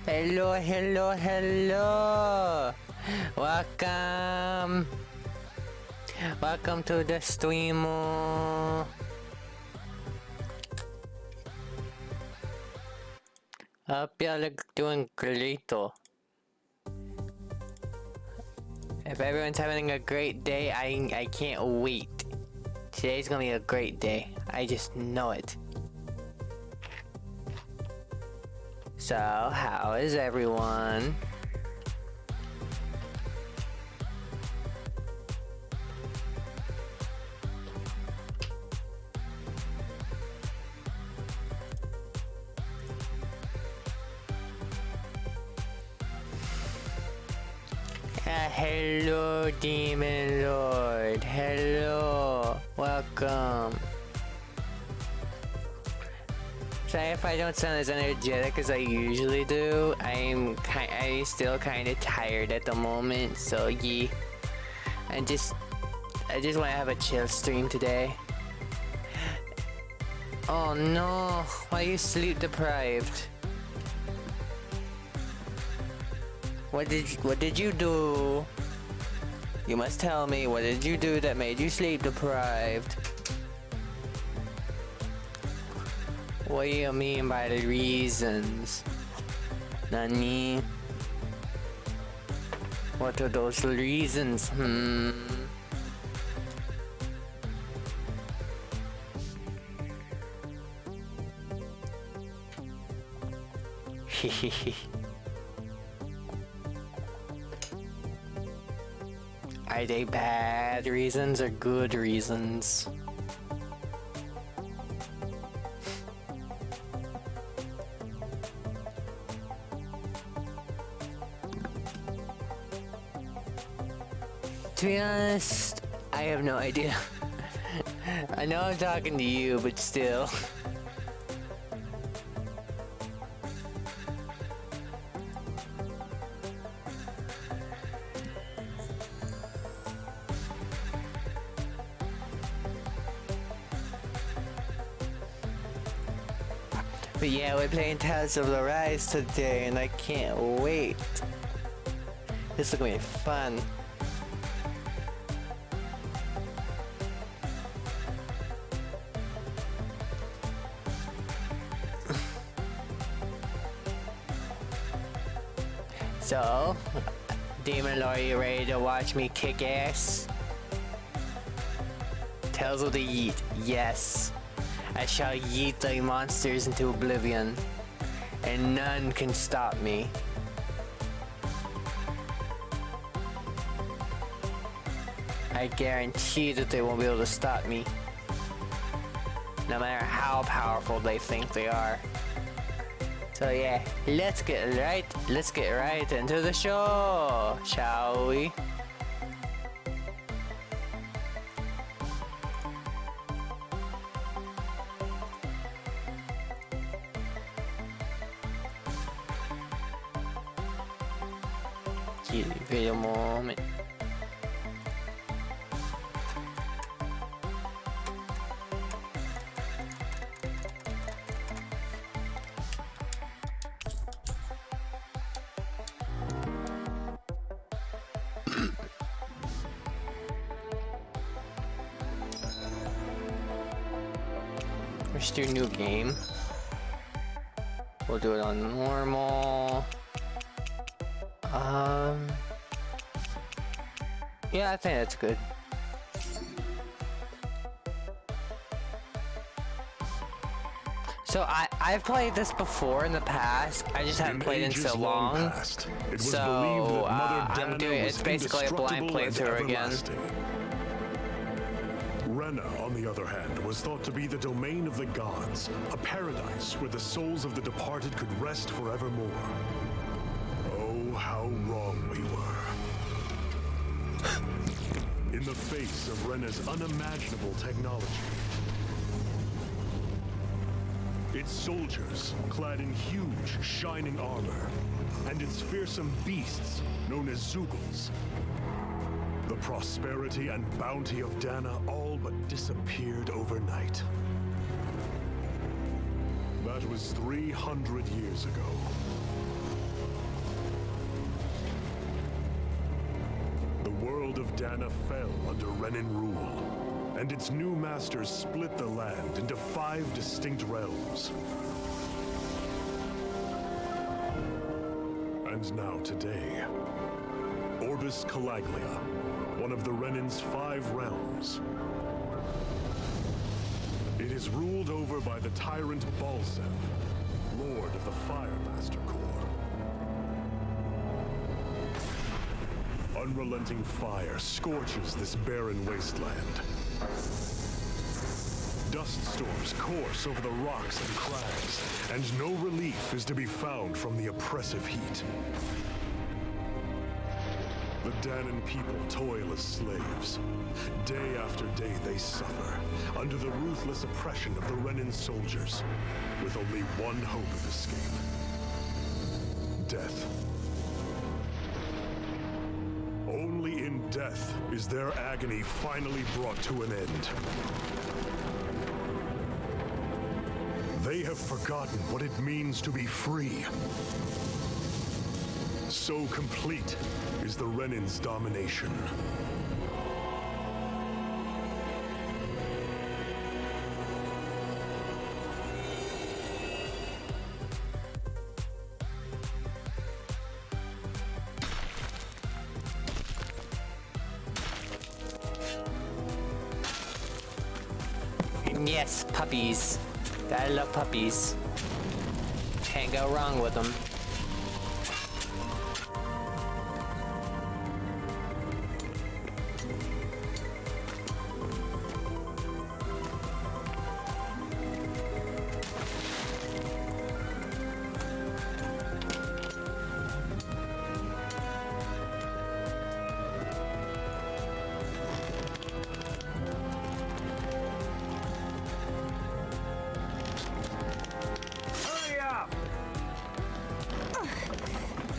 Hello, hello, hello. Welcome. Welcome to the stream. Hope y'all are doing great. If everyone's having a great day, I can't wait. Today's gonna be a great day. I just know it. So, how is everyone? Hello, Demon Lord. Hello. Welcome. Sorry if I don't sound as energetic as I usually do. I'm still kind of tired at the moment, so yeah. I just want to have a chill stream today. Oh no, why are you sleep deprived? What did you do? You must tell me, what did you do that made you sleep deprived? What do you mean by the reasons? Nani? What are those reasons? Are they bad reasons or good reasons? To be honest, I have no idea. I know I'm talking to you, but still. But yeah, we're playing Tales of the Rise today, and I can't wait. This is gonna be fun. So, Demon Lord, you ready to watch me kick ass? Tales of the Yeet, yes. I shall yeet thy monsters into oblivion, and none can stop me. I guarantee that they won't be able to stop me, no matter how powerful they think they are. So yeah, let's get right into the show, shall we? Give it a moment. Let's do a new game. We'll do it on normal. Yeah, I think that's good. So I've played this before in the past. I just haven't played in so long. So I'm doing it's basically a blind playthrough again. Rena, on the other hand, was thought to be the domain of the gods, a paradise where the souls of the departed could rest forevermore. Oh, how wrong we were. In the face of Rena's unimaginable technology, its soldiers, clad in huge, shining armor, and its fearsome beasts, known as Zeugles, the prosperity and bounty of Dana all but disappeared overnight. That was 300 years ago. world of Dana fell under Renan rule, and its new masters split the land into 5 distinct realms. And now today, Orbis Calaglia, one of the Renans' 5 realms. It is ruled over by the tyrant Balseph, Lord of the Firemaster Corps. Unrelenting fire scorches this barren wasteland. Dust storms course over the rocks and crags, and no relief is to be found from the oppressive heat. The Danan people toil as slaves. Day after day they suffer, under the ruthless oppression of the Renan soldiers, with only one hope of escape. Death. Only in death is their agony finally brought to an end. They have forgotten what it means to be free. So complete is the Renan's domination. Yes, puppies. Gotta love puppies. Can't go wrong with them.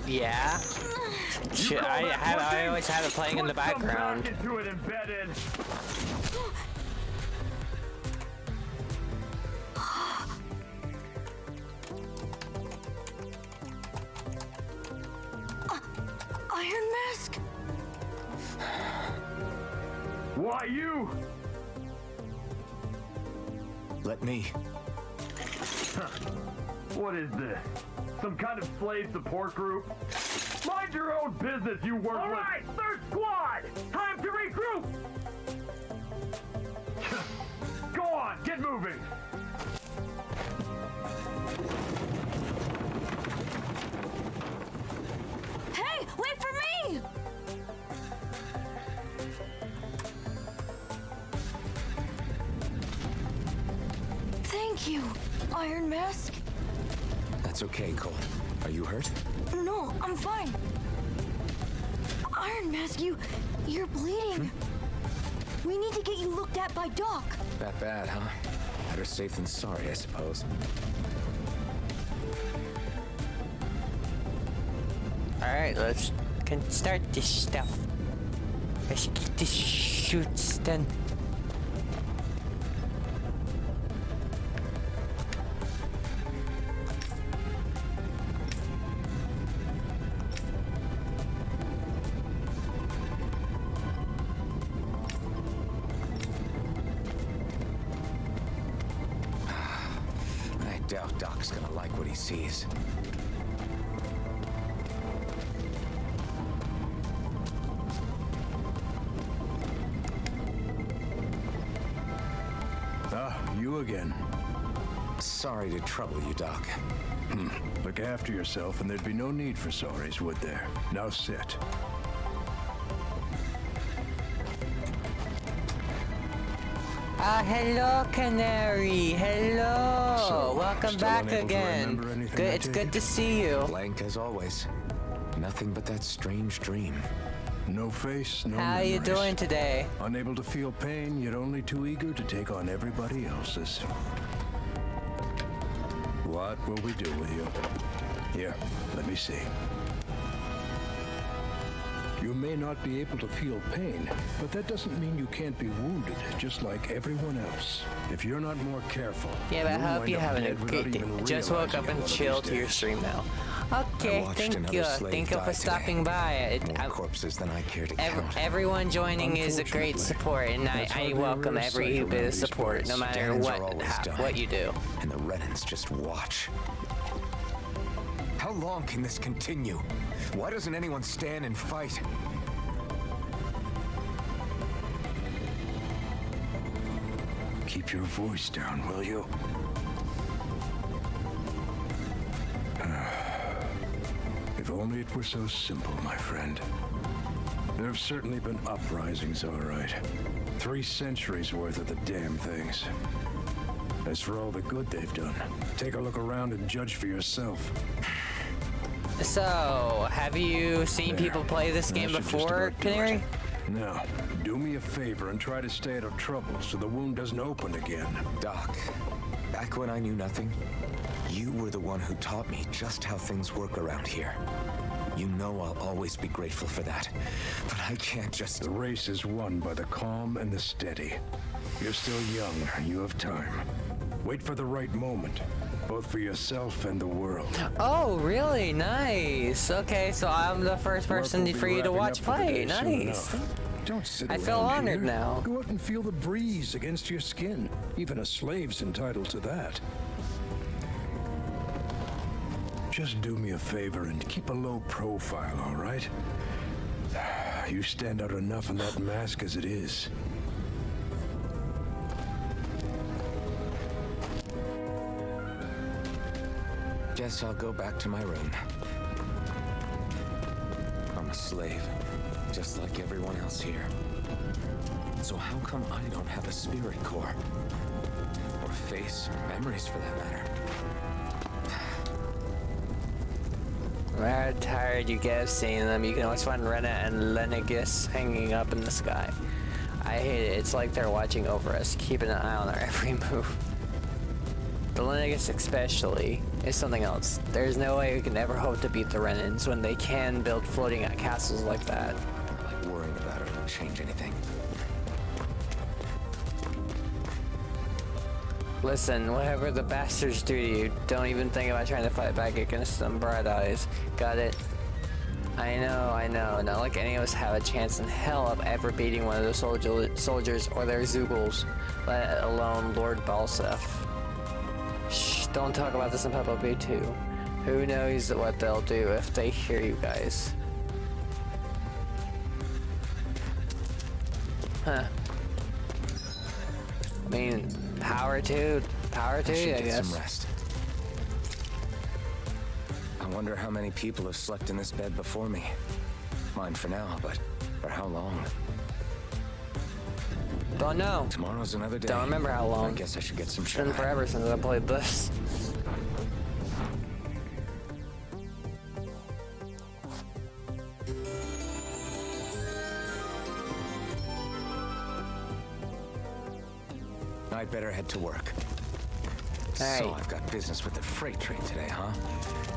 Yeah. Shit, I always have it playing in the background. Into it embedded. Iron Mask? Why you? Let me. What is this? Some kind of slave support group? Mind your own business, you worthless! All right, third squad! Time to regroup! Go on, get moving! Hey, wait for me! Thank you, Iron Mask. That's okay, Cole. Are you hurt? No, I'm fine. Iron Mask, you're bleeding. We need to get you looked at by Doc. That bad, huh? Better safe than sorry, I suppose. Alright, let's start this stuff. Let's get this shoots done. I doubt Doc's gonna like what he sees. You again. Sorry to trouble you, Doc. Look after yourself and there'd be no need for sorries, would there? Now sit. Hello, Canary. Hello. So, Welcome still back unable to again. remember anything, Good. I It's take good it? to see you. Blank as always. Nothing but that strange dream. No face, no How you memories. doing today? Unable to feel pain, yet only too eager to take on everybody else's. What will we do with you? Here, let me see. You may not be able to feel pain, but that doesn't mean you can't be wounded, just like everyone else. If you're not more careful, Yeah, but I you'll hope wind you're up having a dead without good day. even Just woke realizing up it and one of chilled these to your days. stream now. Okay, watched thank another you. slave Thank you die for stopping by. More corpses than I care to count. Everyone joining is a great Unfortunately, support, and that's I hardly a welcome rare every sight bit around of these support, no parts. matter Cannons are always what dying, you do. And the Renans just watch. How long can this continue? Why doesn't anyone stand and fight? Keep your voice down, will you? If only it were so simple, my friend. There have certainly been uprisings, all right. 3 centuries worth of the damn things. As for all the good they've done, take a look around and judge for yourself. So, have you seen There. people play this That game should just before, about do it. Canary? Now, do me a favor and try to stay out of trouble so the wound doesn't open again. Doc, back when I knew nothing, you were the one who taught me just how things work around here. You know I'll always be grateful for that, but I can't just... The race is won by the calm and the steady. You're still young, you have time. Wait for the right moment, both for yourself and the world. Oh, really? Nice. Okay, so I'm the first person Work will be for you to wrapping watch up for the play. day soon Nice. enough. Don't sit I feel around honored here. now. Go out and feel the breeze against your skin. Even a slave's entitled to that. Just do me a favor and keep a low profile, all right? You stand out enough in that mask as it is. Guess I'll go back to my room. I'm a slave, just like everyone else here. So how come I don't have a spirit core? Or face, or memories for that matter? I'm tired you guys seeing them. You can always find Rena and Lennigus hanging up in the sky. I hate it. It's like they're watching over us, keeping an eye on our every move. The Lennigus especially is something else. There's no way we can ever hope to beat the Renans when they can build floating castles like that. Like worrying about it won't change anything. Listen, whatever the bastards do to you, don't even think about trying to fight back against them, bright eyes. Got it? I know. Not like any of us have a chance in hell of ever beating one of the soldiers or their Zeugles, let alone Lord Balseph. Shh, don't talk about this in Peppa Pig 2. Who knows what they'll do if they hear you guys. Huh. I mean, power to you, I should I get guess. some rest. I wonder how many people have slept in this bed before me. Mine for now, but for how long? Don't know. Tomorrow's another day. Don't remember how long. I guess I should get some It's been shut eye. forever since I played this. I'd better head to work. Hey. So I've got business with the freight train today, huh?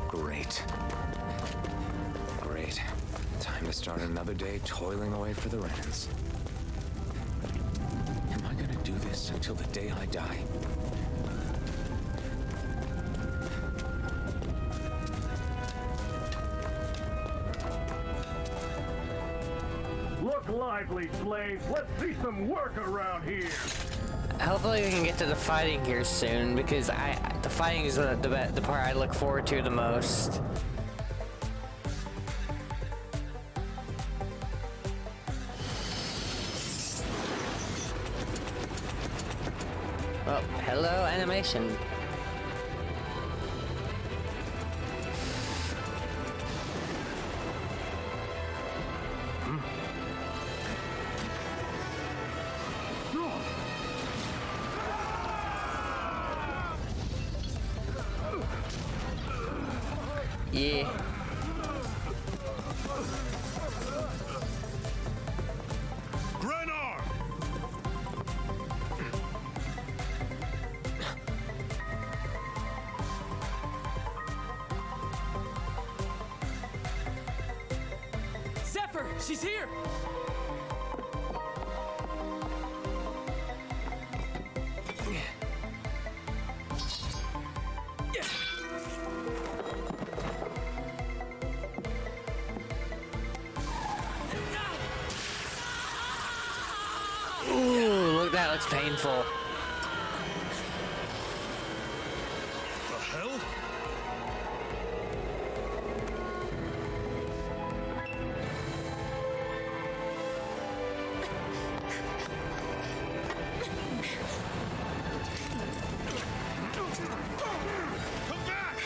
Great. Time to start another day toiling away for the Renans. Am I gonna do this until the day I die? Look lively, slaves. Let's see some work around here. Hopefully we can get to the fighting here soon, because the fighting is the part I look forward to the most. Oh, hello animation. Yeah. Grenar! Zephyr, She's here! Ooh, look, that looks painful. The hell? Come back!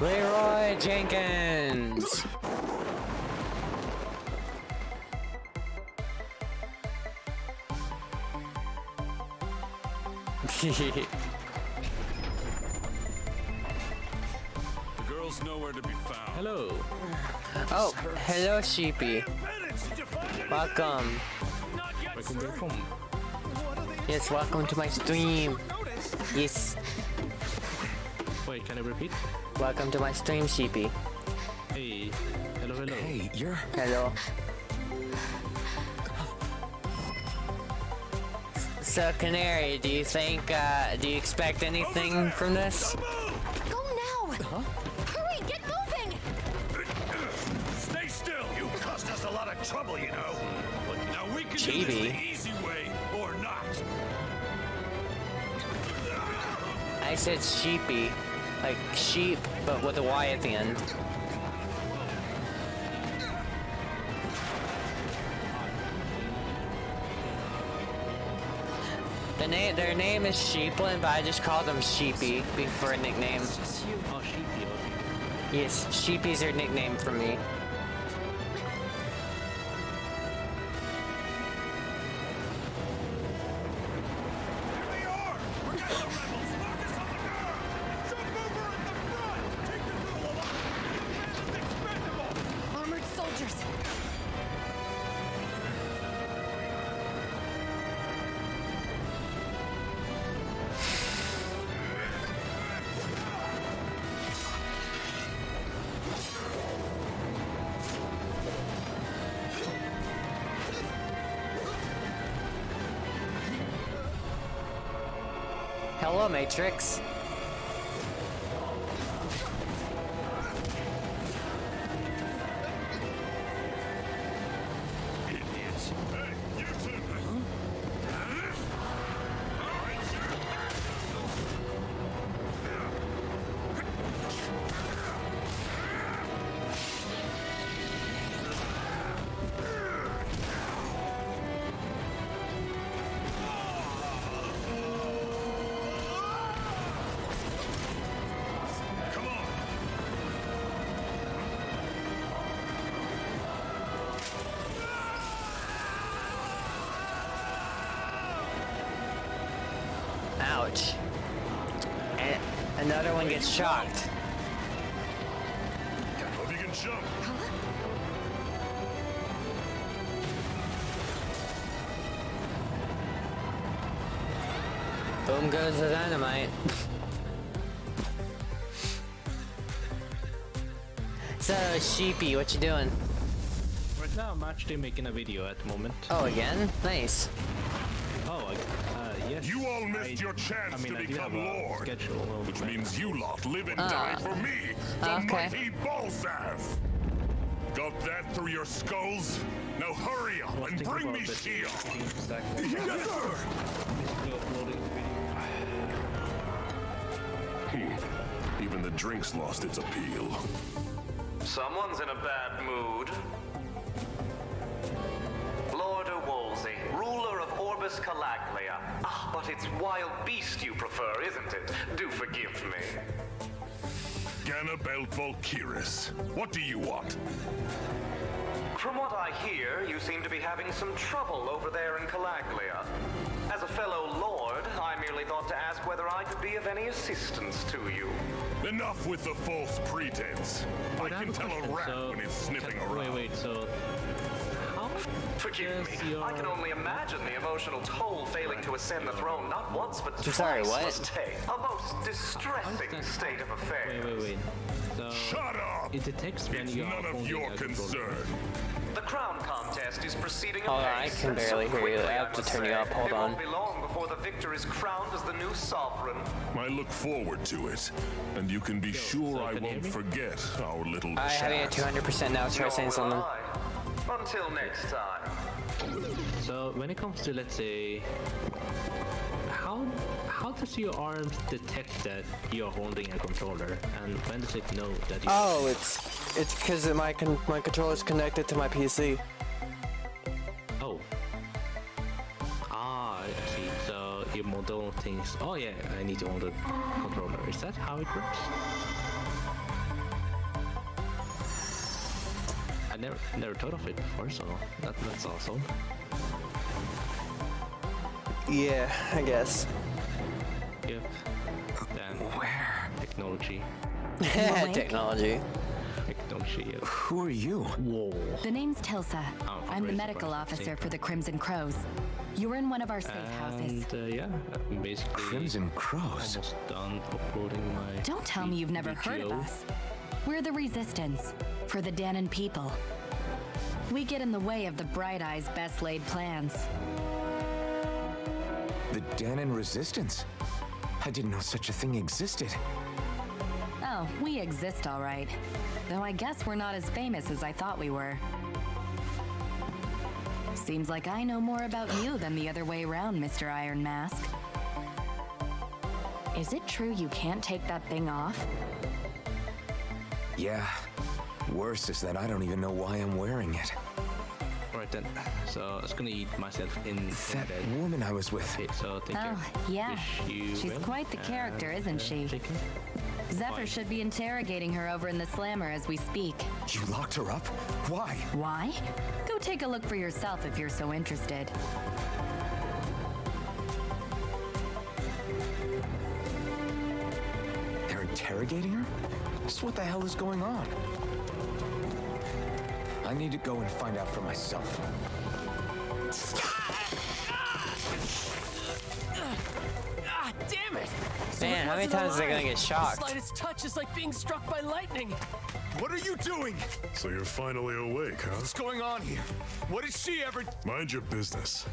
Leroy Jenkins. The girl's nowhere to be found. Hello. Oh, hello, Sheepy. Welcome. Welcome back home. Yes, welcome to my stream. Yes, Wait, can I repeat? welcome to my stream, Sheepy. Hey. Hello, hello. Hey, you're... Hello. So, Canary, do you think, do you expect anything from this? Go now! Hurry, get moving! Stay still! You caused us a lot of trouble, you know. Now we can do this Chibi. the easy way, or not. I said sheepy, like sheep, but with a Y at the end. Their name is Sheeplin, but I just called them Sheepy for a nickname. Oh, sheepy. Yes, Sheepy's their nickname for me. They are! Forget the rebels! Focus on the girl! Jump over at the front! Take the girl alive! This man is expendable! Armored soldiers! Hello, Matrix. Idiots! Hey, you two! All right, sure. Come on! Ouch. And another one gets shocked. Hope you can jump. Boom goes the dynamite. So, Sheepy, what you doing? Right now, I'm actually making a video at the moment. Oh, again? Nice. Oh, yes. You all missed your chance I mean, to I do have become a Lord. schedule. Which means you lot live and die for me, the okay. mighty Balseph! Got that through your skulls? Now hurry up and bring me shield! Yes, sir! Even the drink's lost its appeal. Someone's in a bad mood. Lord Wolsey, ruler of Orbis Calaglia. Ah, but it's wild beast you prefer, isn't it? Do forgive me. Ganabelt Volkiris, what do you want? From what I hear, you seem to be having some trouble over there in Calaglia. As a fellow lord, I merely merely thought to ask whether I could be of any assistance to you. Enough with the false pretense. I But I can have a tell a question, rat so- when it's sniffing around. Wait, so how Forgive does me. your... I can only imagine the emotional toll failing to ascend the throne not once but twice sorry, what? must take. A most distressing state of affairs. Wait. So Shut up! it detects when It's you are none of holding your a controller. concern. The crown contest is proceeding Hold on, apace, I can and so barely hear you. quickly, I have to must turn you say. up. Hold It on. won't be long before the victor is crowned as the new sovereign. I look forward to it, and you can be sure so I can you hear won't me? forget our little I have it at chat. 200% now. Try Nor saying will something. I. Until next time. So when it comes to, let's say, how does your arms detect that you're holding a controller, and when does it know that you... Oh, it's because my controller's connected to my PC. Oh. Ah, I see. So your model thinks, oh yeah, I need to hold a controller. Is that how it works? I never thought of it before, so that's awesome. Yeah, I guess. Yep. Then Where? technology. awake? Technology. Technology. Yep. Who are you? Whoa. The name's Tilsa. Oh, I'm the very medical surprising. officer for the Crimson Crows. You were in one of our safe houses. And yeah, I'm basically Crimson Crows. almost done uploading my. Don't tell me you've never heard of VGO. us. We're the Resistance, for the Danon people. We get in the way of the Bright Eye's best laid plans. The Danon Resistance? I didn't know such a thing existed. Oh, we exist all right. Though I guess we're not as famous as I thought we were. Seems like I know more about you than the other way around, Mr. Iron Mask. Is it true you can't take that thing off? Yeah. Worse is that I don't even know why I'm wearing it. Alright then, so I was gonna eat myself in That bed. woman I was with. Okay, so take care. Oh, yeah. Wish you She's well, quite the character, and, isn't she? take care. Zephyr Fine. should be interrogating her over in the Slammer as we speak. You locked her up? Why? Why? Go take a look for yourself if you're so interested. They're interrogating her? So what the hell is going on? I need to go and find out for myself. Ah, damn it! So Man, it how many wasn't times are they alive. gonna get The shocked? slightest touch is like being struck by lightning. What are you doing? So you're finally awake, huh? What's going on here? What did she ever... Mind your business.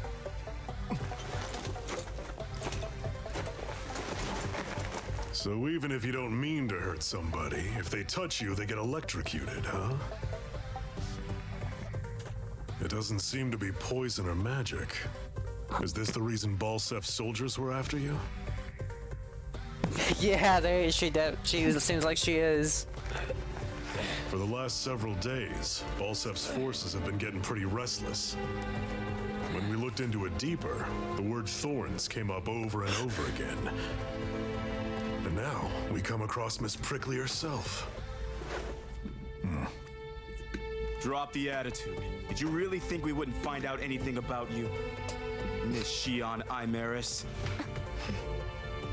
So even if you don't mean to hurt somebody, if they touch you, they get electrocuted, huh? It doesn't seem to be poison or magic. Is this the reason Balseph's soldiers were after you? Yeah, she seems like she is. For the last several days, Balseph's forces have been getting pretty restless. When we looked into it deeper, the word thorns came up over and over again. And now we come across Miss Prickly herself. Drop the attitude. Did you really think we wouldn't find out anything about you? Miss Shion Imaris?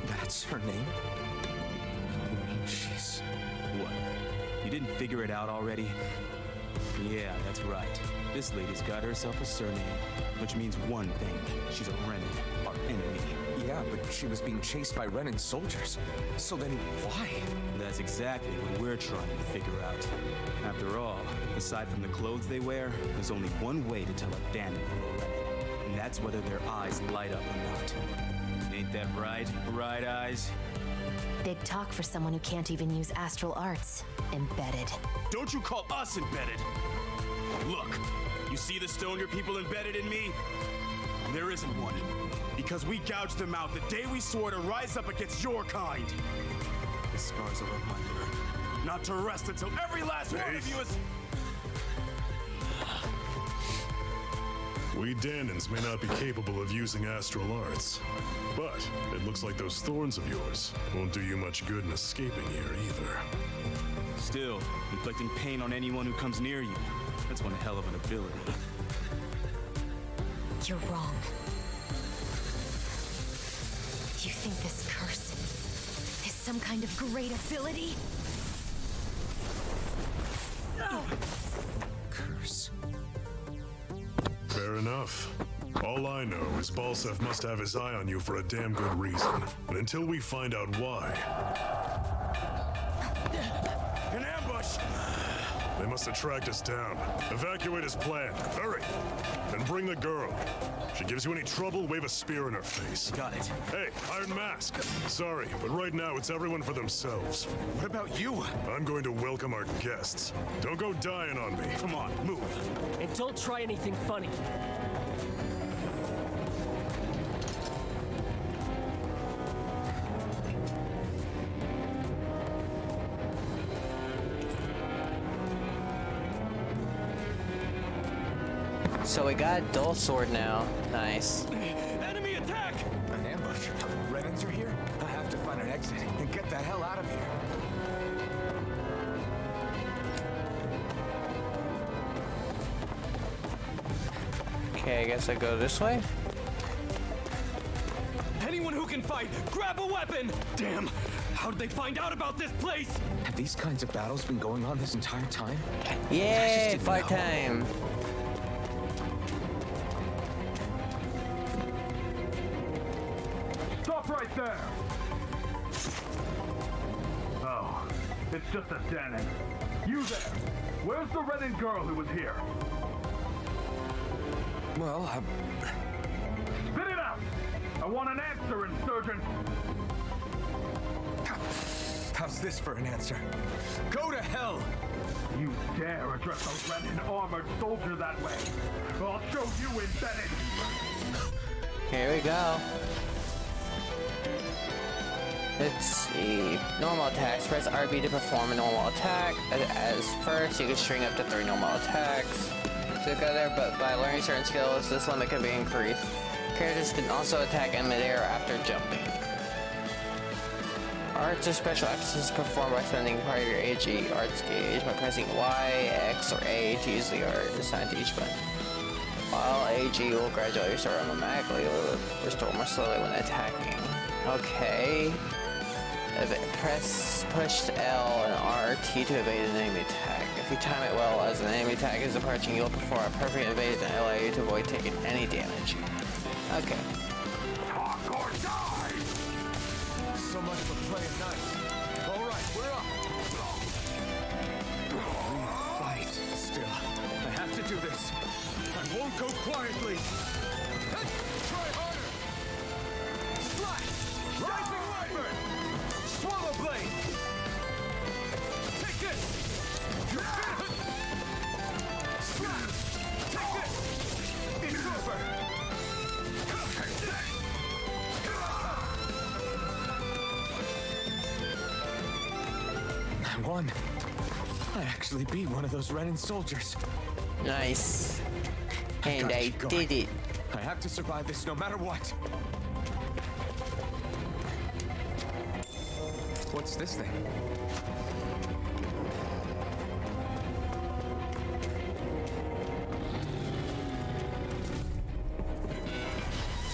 That's her name? You mean she's... What? You didn't figure it out already? Yeah, that's right. This lady's got herself a surname, which means one thing. She's a Renan, our enemy. Yeah, but she was being chased by Renans soldiers. So then why? That's exactly what we're trying to figure out. After all, aside from the clothes they wear, there's only one way to tell a Danon from a Renan, and that's whether their eyes light up or not. Ain't that right, Bright Eyes? Big talk for someone who can't even use astral arts. Embedded. Don't you call us embedded! Look, you see the stone your people embedded in me? There isn't one. Because we gouged them out the day we swore to rise up against your kind. The scar's a reminder not to rest until every last one of you is... We Danons may not be capable of using astral arts, but it looks like those thorns of yours won't do you much good in escaping here either. Still, inflicting pain on anyone who comes near you. That's one hell of an ability. You're wrong. You think some kind of great ability? Curse. Fair enough. All I know is Balseph must have his eye on you for a damn good reason. And until we find out why... An ambush! They must have tracked us down. Evacuate as planned. Hurry! And bring the girl. If she gives you any trouble, wave a spear in her face. Got it. Hey, Iron Mask. Sorry, but right now it's everyone for themselves. What about you? I'm going to welcome our guests. Don't go dying on me. Come on, move. And don't try anything funny. So we got a dull sword now. Nice. Enemy attack! An ambush. Renans are here? I have to find an exit and get the hell out of here. Okay, I guess I go this way. Anyone who can fight, grab a weapon! Damn! How did they find out about this place? Have these kinds of battles been going on this entire time? Yay, fight time. Stop right there! Oh, it's just a Danon. You there! Where's the Renan girl who was here? Well, Spit it out! I want an answer, insurgent! how's this for an answer? Go to hell! You dare address a Renan armored soldier that way? I'll show you embedded! Here we go. Let's see. Normal attacks. Press RB to perform a normal attack. As first, you can string up to 3 normal attacks together, but by learning certain skills, this limit can be increased. Characters can also attack in midair after jumping. Arts or special actions performed by spending part of your AG arts gauge by pressing Y, X, or A to use the art assigned to each button. While AG will gradually restore automatically, it will restore more slowly when attacking. Okay. Push L and RT to evade an enemy attack. If you time it well, as an enemy attack is approaching, you'll perform a perfect evade and allow you to avoid taking any damage. Okay. Talk or die! So much for playing nice. All right, we're up. Fight. Still, I have to do this. I won't go quietly. Try harder. Slash. Rising Wyvern. Swallow blade. Take this. Slash. Take this. It's over. I won. I actually beat one of those Renan soldiers. Nice. And I did it. I have to survive this no matter what. What's this thing?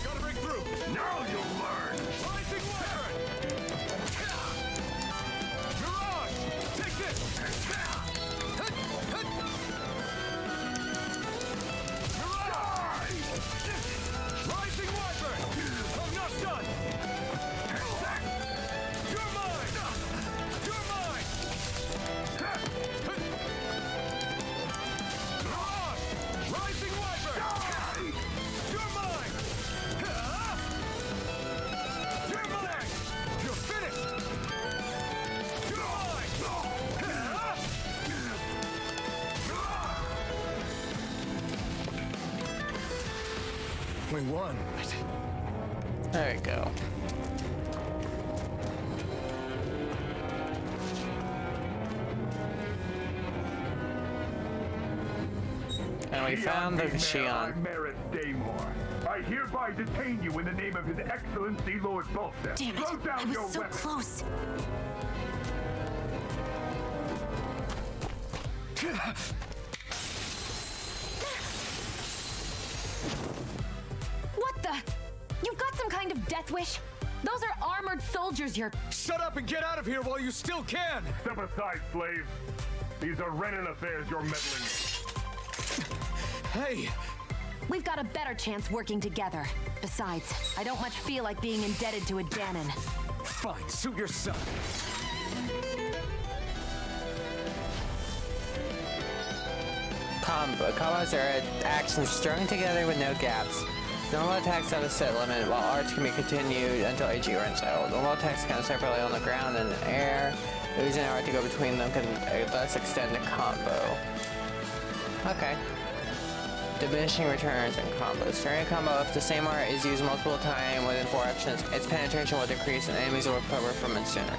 Gotta break through! Now you'll learn! Rising Wyvern! Mirage! Take this! Mirage! Rising Wyvern! I'm not done! You're mine! You're mine! Mirage! Rising Wyvern! You're mine! You're mine! You're finished! You're mine! We won. There we go. And we found the Shion. Merit Daymore. I hereby detain you in the name of His Excellency Lord Balseph. Damn Throw it! down I your was so weapon. close. What the? You've got some kind of death wish? Those are armored soldiers you're... Shut up and get out of here while you still can! Step aside, slave. These are Renan affairs you're meddling with. Hey! We've got a better chance working together. Besides, I don't much feel like being indebted to a Danon. Fine, suit yourself. Combos are actions strung together with no gaps. Normal attacks have a set limit, while arts can be continued until AG runs out. Normal attacks count separately on the ground and in air. Using an art to go between them can thus extend the combo. Okay. Diminishing returns and combos. During a combo, if the same art is used multiple times within 4 actions, its penetration will decrease and enemies will recover from it sooner.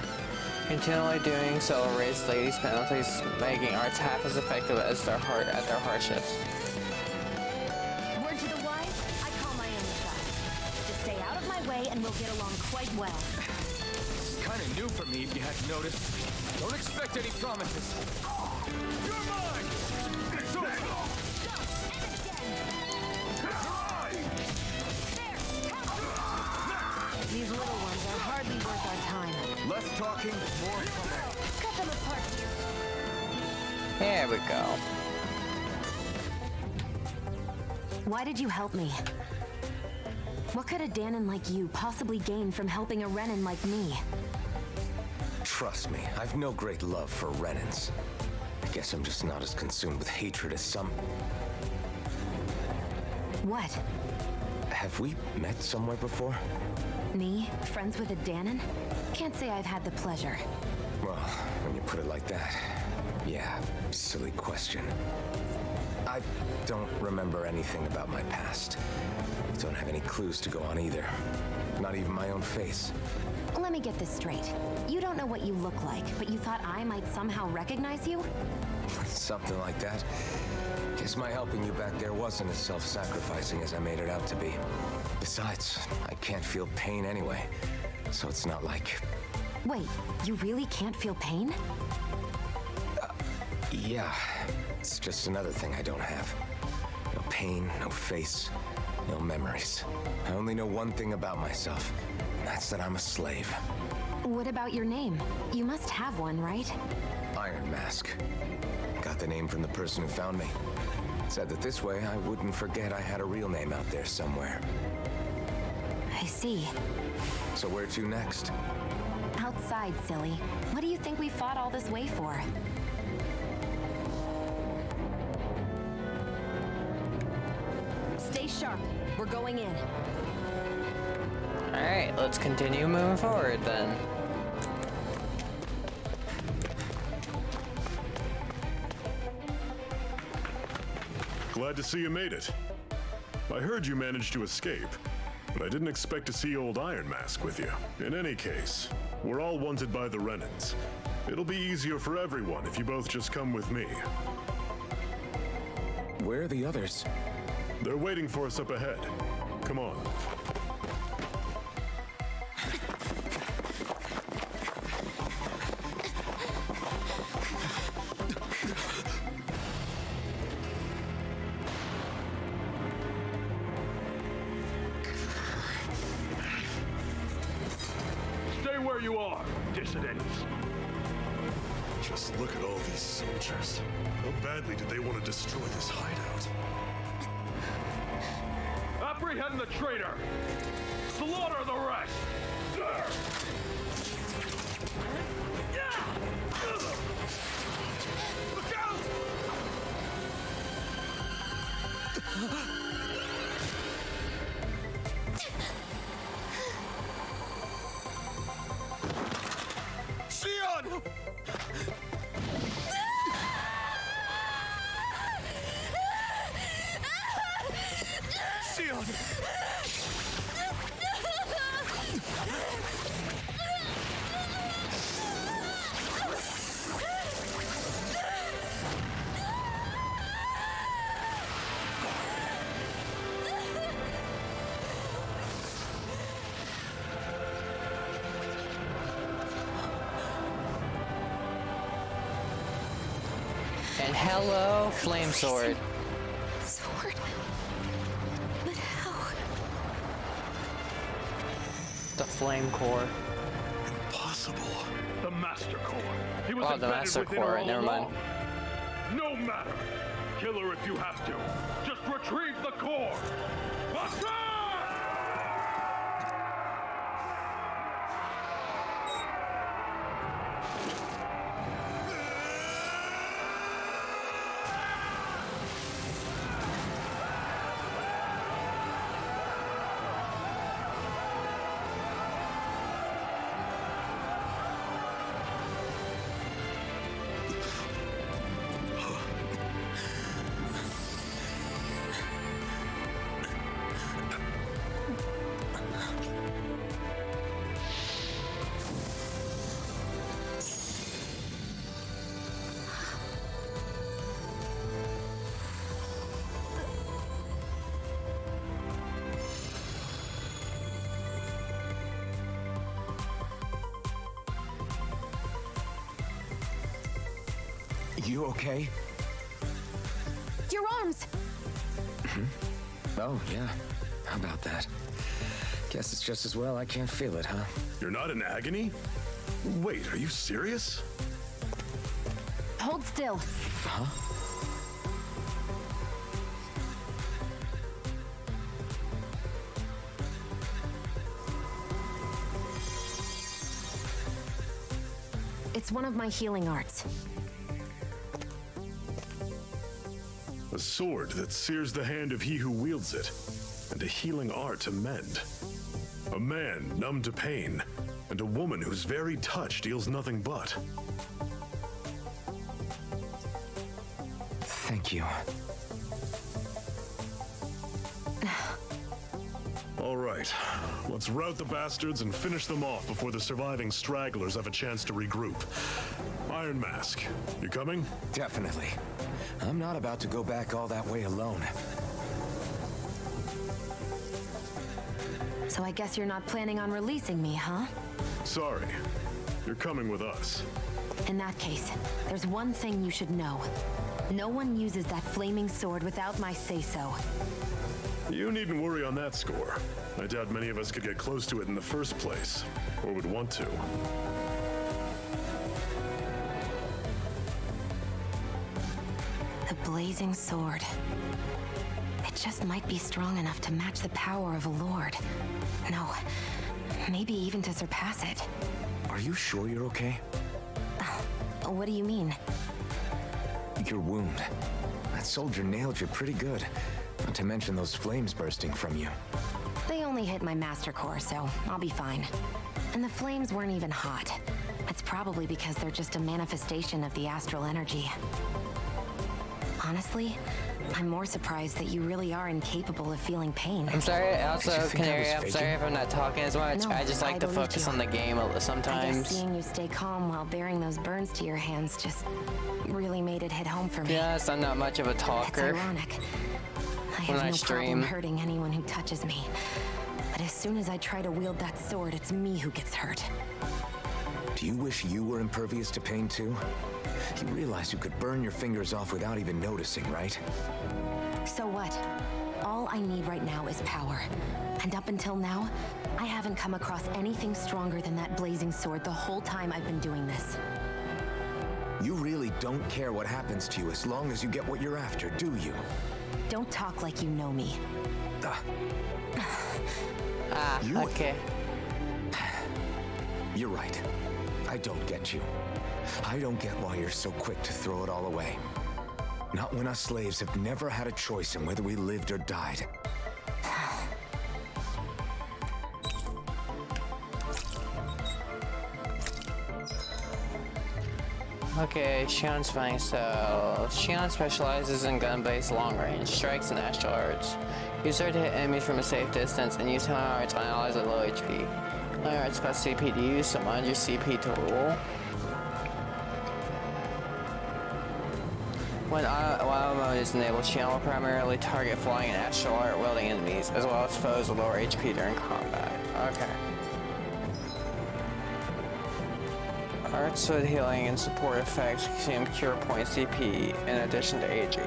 Continually doing so will raise ladies' penalties, making arts half as effective as at their harshest. Word to the wise, I call my own shot. Just stay out of my way and we'll get along quite well. It's kind of new for me, if you hadn't noticed. Don't expect any promises. You're mine! It's over! These little ones are hardly worth our time. Less talking, more fun. Cut them apart. There we go. Why did you help me? What could a Danon like you possibly gain from helping a Renan like me? Trust me, I've no great love for Renans. I guess I'm just not as consumed with hatred as some... What? Have we met somewhere before? Me? Friends with a Danon? Can't say I've had the pleasure. Well, when you put it like that, yeah, silly question. I don't remember anything about my past. Don't have any clues to go on either. Not even my own face. Let me get this straight. You don't know what you look like, but you thought I might somehow recognize you? Something like that. Guess my helping you back there wasn't as self-sacrificing as I made it out to be. Besides, I can't feel pain anyway, so it's not like... Wait, you really can't feel pain? Yeah, it's just another thing I don't have. No pain, no face, no memories. I only know one thing about myself, and that's that I'm a slave. What about your name? You must have one, right? Iron Mask. Got the name from the person who found me. Said that this way I wouldn't forget I had a real name out there somewhere. I see. So where to next? Outside, silly. What do you think we fought all this way for? Stay sharp. We're going in. Alright, let's continue moving forward then. Glad to see you made it. I heard you managed to escape, but I didn't expect to see old Iron Mask with you. In any case, we're all wanted by the Renans. It'll be easier for everyone if you both just come with me. Where are the others? They're waiting for us up ahead. Come on. Stay where you are, dissidents. Just look at all these soldiers. How badly did they want to destroy this hideout? Apprehend the traitor! Slaughter the rest! Look out! Sion! Sion! And hello, Flame Sword. Sword? But how? the flame core. Impossible. The Master Core. He was Oh, the embedded Master within Core, her right, all never mind. along. No matter. Kill her if you have to. Just retrieve the core. Let's go! You okay? Your arms! Oh, yeah. How about that? Guess it's just as well I can't feel it, huh? You're not in agony? Wait, are you serious? Hold still. Huh? It's one of my healing arts. A sword that sears the hand of he who wields it, and a healing art to mend. A man numb to pain, and a woman whose very touch deals nothing but. Thank you. All right, let's rout the bastards and finish them off before the surviving stragglers have a chance to regroup. Iron Mask, you coming? Definitely. I'm not about to go back all that way alone. So I guess you're not planning on releasing me, huh? Sorry, you're coming with us. In that case, there's one thing you should know. No one uses that flaming sword without my say-so. You needn't worry on that score. I doubt many of us could get close to it in the first place, or would want to. The blazing sword. It just might be strong enough to match the power of a lord. No, maybe even to surpass it. Are you sure you're okay? What do you mean? Your wound. That soldier nailed you pretty good. Not to mention those flames bursting from you. They only hit my master core, so I'll be fine. And the flames weren't even hot. It's probably because they're just a manifestation of the astral energy. Honestly, I'm more surprised that you really are incapable of feeling pain. I'm sorry, also, Did you think I Canary, was I'm sorry faking? if I'm not talking as much. No, I just like I to believe focus you. on the game I guess sometimes. seeing you stay calm while bearing those burns to your hands just really made it hit home for To me. be honest, I'm not much of a It's talker. ironic. I When have I no stream. problem hurting anyone who touches me. But as soon as I try to wield that sword, it's me who gets hurt. Do you wish you were impervious to pain too? You realize you could burn your fingers off without even noticing, right? So what? All I need right now is power. And up until now, I haven't come across anything stronger than that blazing sword the whole time I've been doing this. You really don't care what happens to you as long as you get what you're after, do you? Don't talk like you know me. You- Okay. You're right. I don't get you. I don't get why you're so quick to throw it all away. Not when us slaves have never had a choice in whether we lived or died. Okay, Shion's fine. So, Shion specializes in gun-based long-range strikes and astral arts. Use her to hit enemies from a safe distance and use healing arts on allies at low HP. Healing arts cost CP to use, so mind your CP to roll. When auto mode is enabled, Shion will primarily target flying and astral art wielding enemies, as well as foes with lower HP during combat. Okay. Arts with healing and support effects consume cure point CP in addition to AG.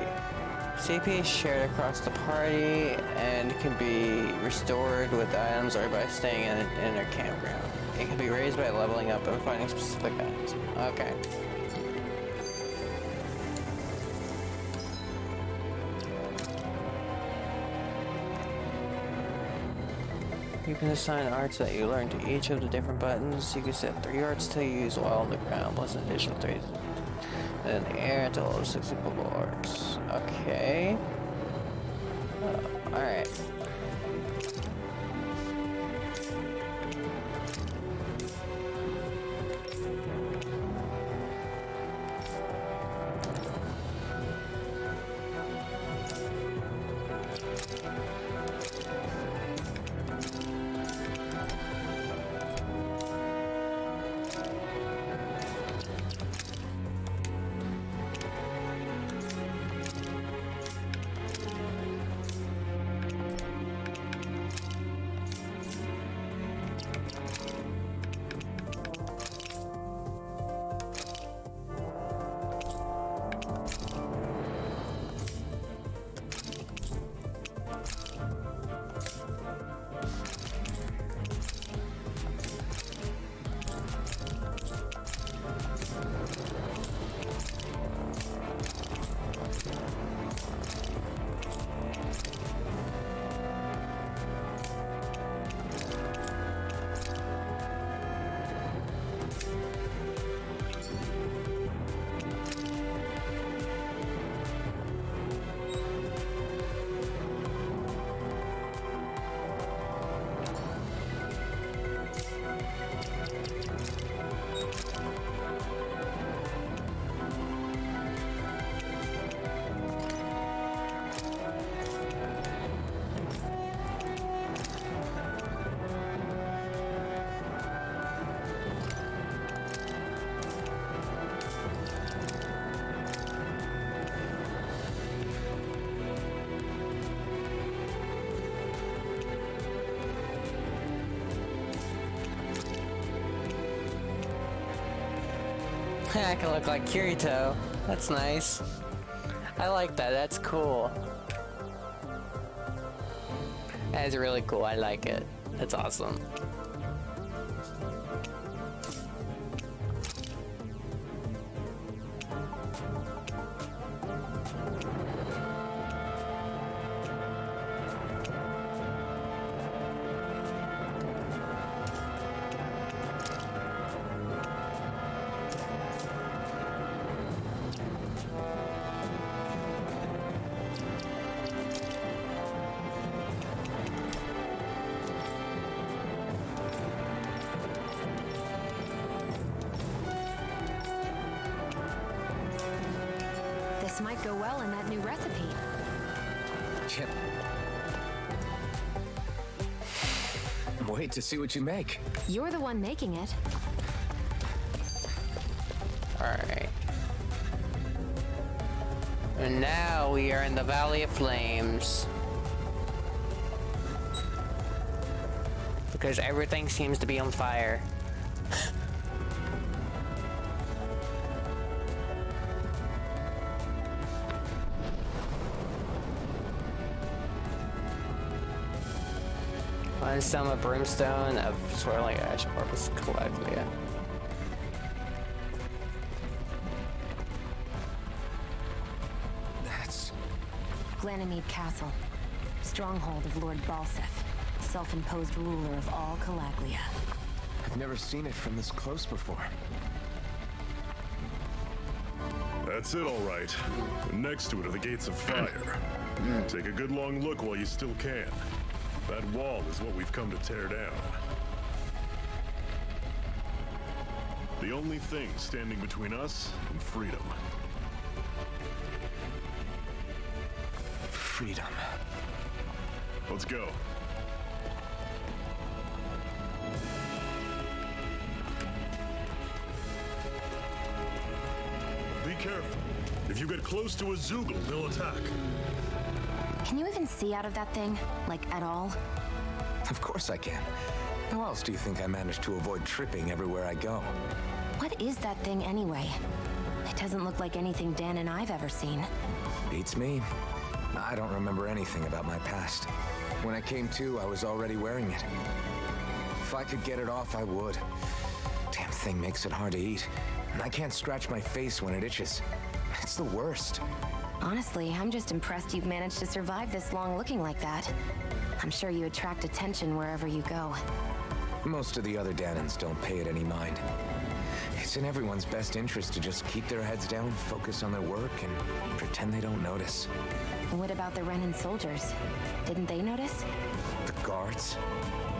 CP is shared across the party and can be restored with items or by staying in their campground. It can be raised by leveling up and finding specific items. Okay. You can assign arts that you learn to each of the different buttons. You can set 3 arts to use while on the ground, plus an additional 3 in the air until all 6 equal arts. Okay. Alright. I can look like Kirito. That's nice. I like that. That's cool. That is really cool. I like it. That's awesome. This might go well in that new recipe. Chip. Wait to see what you make. You're the one making it. Alright. And now we are in the Valley of Flames. Because everything seems to be on fire. One sum of brimstone of swirling ash orbs collectively. That's Ganymede Castle, stronghold of Lord Balseph, self-imposed ruler of all Calaglia. I've never seen it from this close before. That's it, all right. Next to it are the gates of fire. Take a good long look while you still can. That wall is what we've come to tear down. The only thing standing between us and freedom. Freedom. Let's go. Be careful. If you get close to a Zeugle, they'll attack. Can you even see out of that thing? Like, at all? Of course I can. How else do you think I managed to avoid tripping everywhere I go? What is that thing anyway? It doesn't look like anything Dan and I've ever seen. Beats me. I don't remember anything about my past. When I came to, I was already wearing it. If I could get it off, I would. Damn thing makes it hard to eat. And I can't scratch my face when it itches. It's the worst. Honestly, I'm just impressed you've managed to survive this long looking like that. I'm sure you attract attention wherever you go. Most of the other Danans don't pay it any mind. It's in everyone's best interest to just keep their heads down, focus on their work, and pretend they don't notice. What about the Renan soldiers? Didn't they notice? The guards?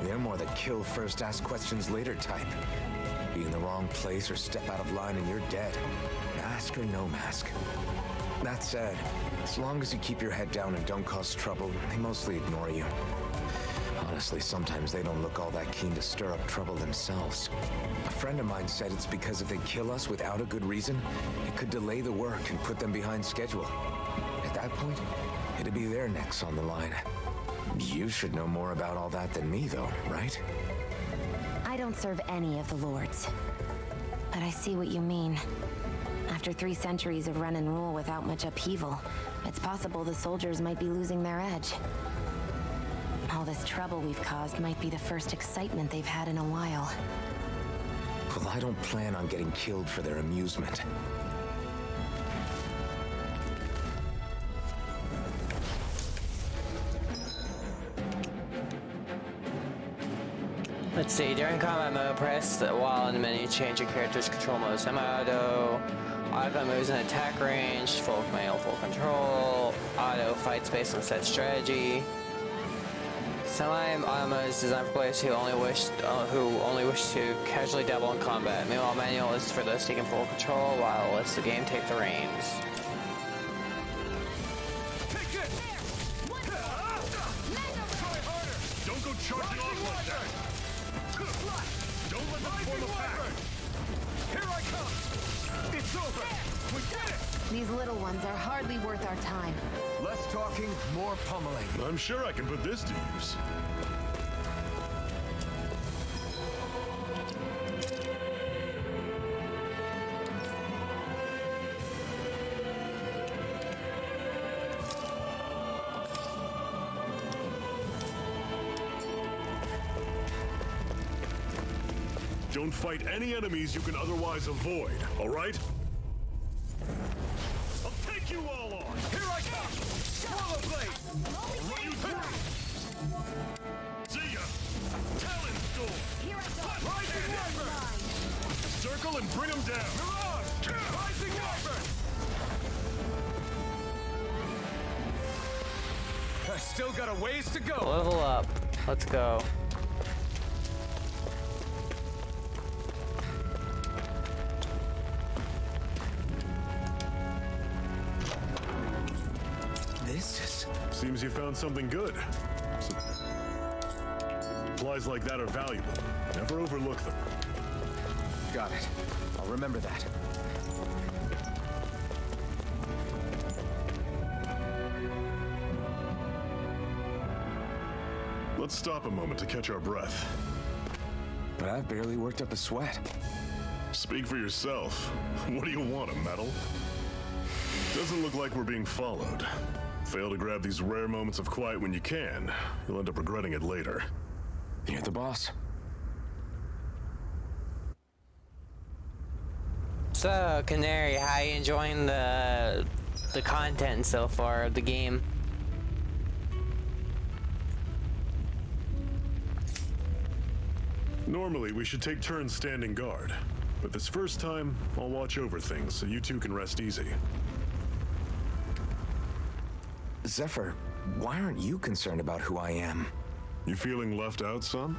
They're more the kill first, ask questions later type. Be in the wrong place or step out of line and you're dead. Mask or no mask. That said, as long as you keep your head down and don't cause trouble, they mostly ignore you. Honestly, sometimes they don't look all that keen to stir up trouble themselves. A friend of mine said it's because if they kill us without a good reason, it could delay the work and put them behind schedule. At that point, it'd be their necks on the line. You should know more about all that than me, though, right? I don't serve any of the lords. But I see what you mean. After 3 centuries of Renan rule without much upheaval, it's possible the soldiers might be losing their edge. All this trouble we've caused might be the first excitement they've had in a while. Well, I don't plan on getting killed for their amusement. Let's see, during combat mode, press the while in the menu, change your character's control mode. Semi-auto, auto moves in attack range, full command, full control, auto fights based on set strategy. Semi-auto mode is designed for players who only wish to casually dabble in combat. Meanwhile, manual is for those taking full control, while lets the game take the reins. Don't go charging off like that! Don't let them form a pack! Here I come! It's over! We did it! These little ones are hardly worth our time. Less talking, more pummeling. I'm sure I can put this to use. Don't fight any enemies you can otherwise avoid, all right? I'll take you all on! Here I come! Swallow blade! I'll run you through! See ya! Talon storm! Here I go! Rising Wyvern! Circle and bring them down! Mirage! Rising Wyvern! I still got a ways to go! Level up. Let's go. Seems you found something good. Supplies like that are valuable. Never overlook them. Got it. I'll remember that. Let's stop a moment to catch our breath. But I've barely worked up a sweat. Speak for yourself. What do you want, a medal? Doesn't look like we're being followed. Fail to grab these rare moments of quiet when you can, you'll end up regretting it later. You're the boss. So, Canary, how you enjoying the content so far of the game? Normally, we should take turns standing guard, but this first time, I'll watch over things so you two can rest easy. Zephyr, why aren't you concerned about who I am? You feeling left out, son?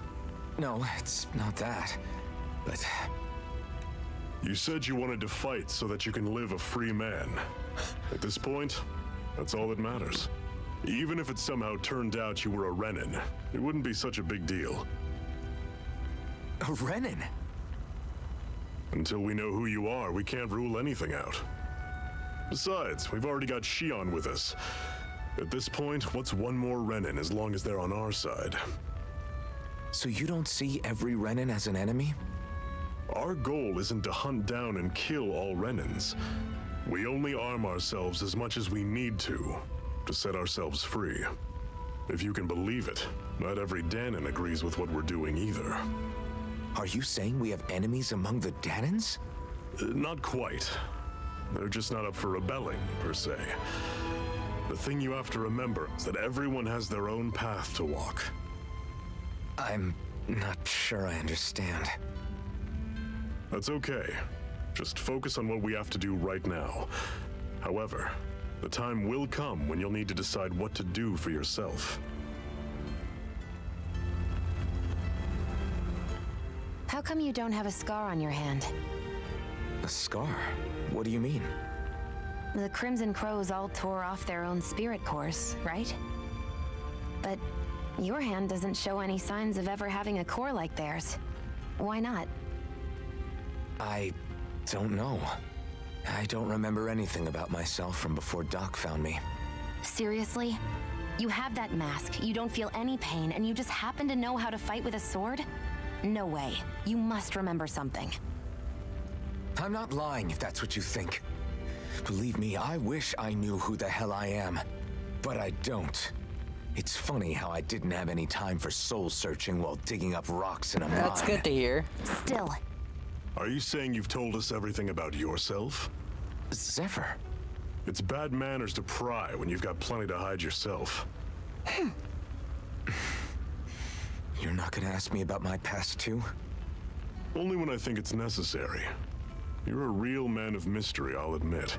No, it's not that. But you said you wanted to fight so that you can live a free man. At this point, that's all that matters. Even if it somehow turned out you were a Renan, it wouldn't be such a big deal. a Renan? Until we know who you are, we can't rule anything out. Besides, we've already got Shion with us. At this point, what's one more Renan as long as they're on our side? So you don't see every Renan as an enemy? Our goal isn't to hunt down and kill all Renans. We only arm ourselves as much as we need to. to set ourselves free. If you can believe it, not every Danon agrees with what we're doing either. Are you saying we have enemies among the Danons? Not quite. They're just not up for rebelling, per se. The thing you have to remember is that everyone has their own path to walk. I'm not sure I understand. That's okay. Just focus on what we have to do right now. However, the time will come when you'll need to decide what to do for yourself. How come you don't have a scar on your hand? A scar? What do you mean? The Crimson Crows all tore off their own spirit cores, right? But your hand doesn't show any signs of ever having a core like theirs. Why not? I don't know. I don't remember anything about myself from before Doc found me. Seriously? You have that mask, you don't feel any pain, and you just happen to know how to fight with a sword? No way. You must remember something. I'm not lying if that's what you think. Believe me, I wish I knew who the hell I am. But I don't. It's funny how I didn't have any time for soul searching while digging up rocks in a mine. That's good to hear. Still. Are you saying you've told us everything about yourself? Zephyr. It's bad manners to pry when you've got plenty to hide yourself. You're not gonna ask me about my past too? Only when I think it's necessary. You're a real man of mystery, I'll admit.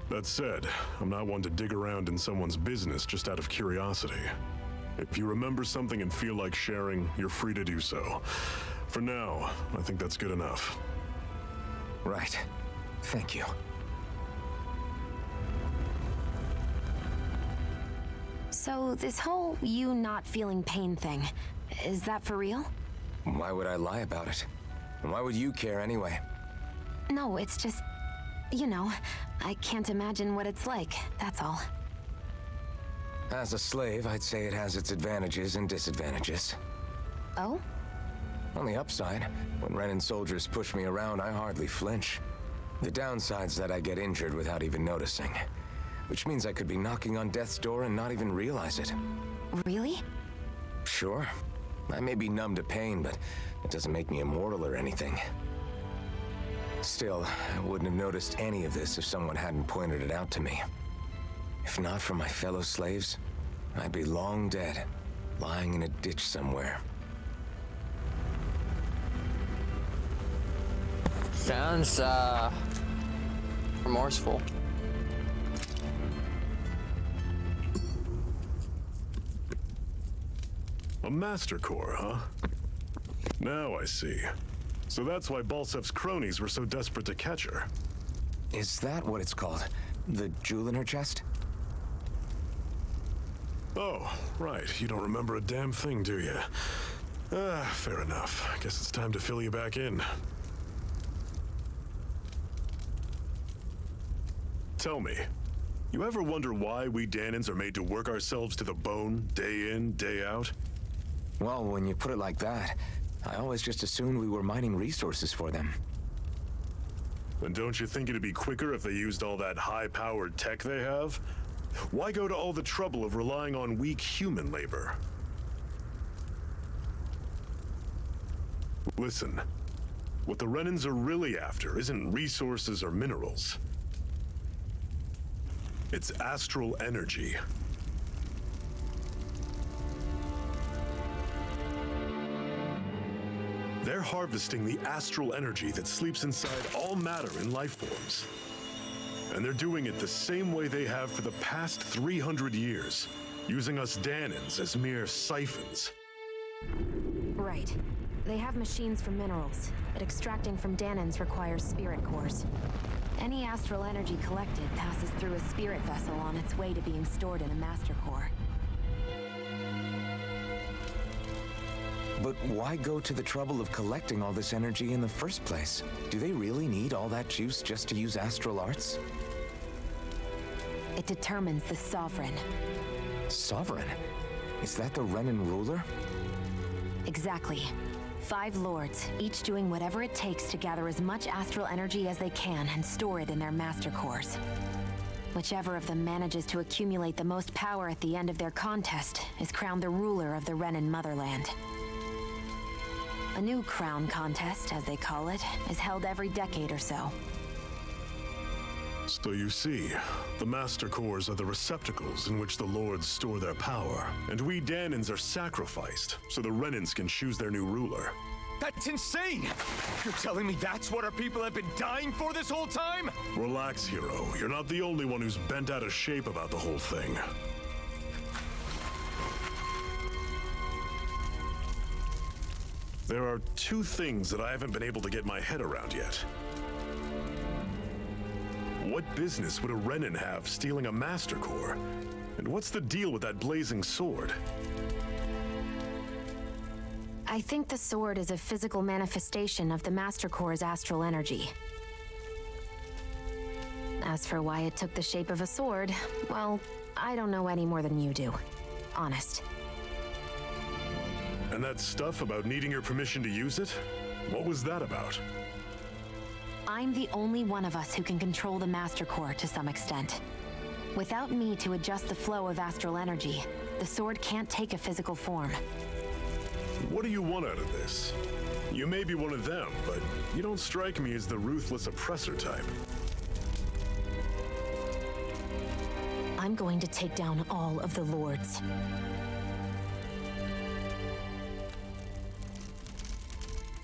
That said, I'm not one to dig around in someone's business just out of curiosity. If you remember something and feel like sharing, you're free to do so. For now, I think that's good enough. Right. Thank you. So this whole you not feeling pain thing, is that for real? Why would I lie about it? And why would you care anyway? No, it's just, you know, I can't imagine what it's like, that's all. As a slave, I'd say it has its advantages and disadvantages. Oh? On the upside, when Renan soldiers push me around, I hardly flinch. The downside's that I get injured without even noticing, which means I could be knocking on death's door and not even realize it. Really? Sure. I may be numb to pain, but it doesn't make me immortal or anything. Still, I wouldn't have noticed any of this if someone hadn't pointed it out to me. If not for my fellow slaves, I'd be long dead, lying in a ditch somewhere. Sounds, remorseful. A Master Core, huh? Now I see. So that's why Balseph's cronies were so desperate to catch her. Is that what it's called? The jewel in her chest? Oh, right. You don't remember a damn thing, do you? Fair enough. I guess it's time to fill you back in. Tell me, you ever wonder why we Danons are made to work ourselves to the bone, day in, day out? Well, when you put it like that, I always just assumed we were mining resources for them. And don't you think it'd be quicker if they used all that high-powered tech they have? Why go to all the trouble of relying on weak human labor? Listen, what the Renans are really after isn't resources or minerals. It's astral energy. They're harvesting the astral energy that sleeps inside all matter in life forms. And they're doing it the same way they have for the past 300 years, using us Danons as mere siphons. Right. They have machines for minerals, but extracting from Danons requires spirit cores. Any astral energy collected passes through a spirit vessel on its way to being stored in a master core. But why go to the trouble of collecting all this energy in the first place? Do they really need all that juice just to use astral arts? It determines the Sovereign. Sovereign? Is that the Renan ruler? Exactly. 5 lords, each doing whatever it takes to gather as much astral energy as they can and store it in their master cores. Whichever of them manages to accumulate the most power at the end of their contest is crowned the ruler of the Renan motherland. A new crown contest, as they call it, is held every decade or so. So you see, the Master Cores are the receptacles in which the Lords store their power, and we Danans are sacrificed so the Renans can choose their new ruler. That's insane! You're telling me that's what our people have been dying for this whole time? Relax, hero. You're not the only one who's bent out of shape about the whole thing. There are two things that I haven't been able to get my head around yet. What business would a Renan have stealing a Master Core? And what's the deal with that blazing sword? I think the sword is a physical manifestation of the Master Core's astral energy. As for why it took the shape of a sword, well, I don't know any more than you do. Honest. And that stuff about needing your permission to use it? What was that about? I'm the only one of us who can control the Master Core to some extent. Without me to adjust the flow of astral energy, the sword can't take a physical form. What do you want out of this? You may be one of them, but you don't strike me as the ruthless oppressor type. I'm going to take down all of the Lords.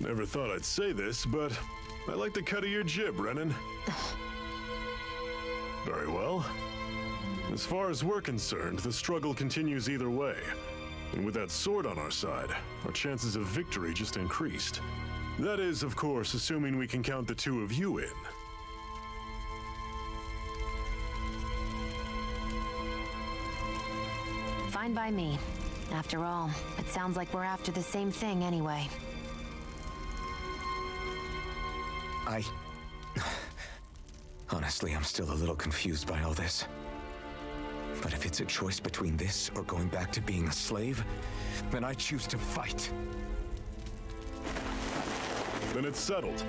Never thought I'd say this, but I like the cut of your jib, Renan. Very well. As far as we're concerned, the struggle continues either way. And with that sword on our side, our chances of victory just increased. That is, of course, assuming we can count the two of you in. Fine by me. After all, it sounds like we're after the same thing anyway. Honestly, I'm still a little confused by all this. But if it's a choice between this or going back to being a slave, then I choose to fight. Then it's settled.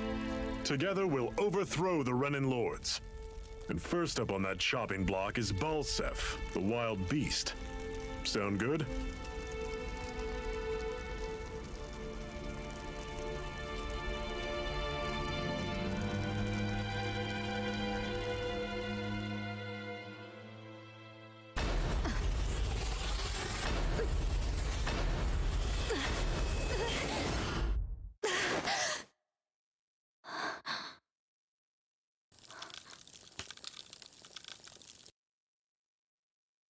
Together, we'll overthrow the Renan Lords. And first up on that chopping block is Balseph, the wild beast. Sound good?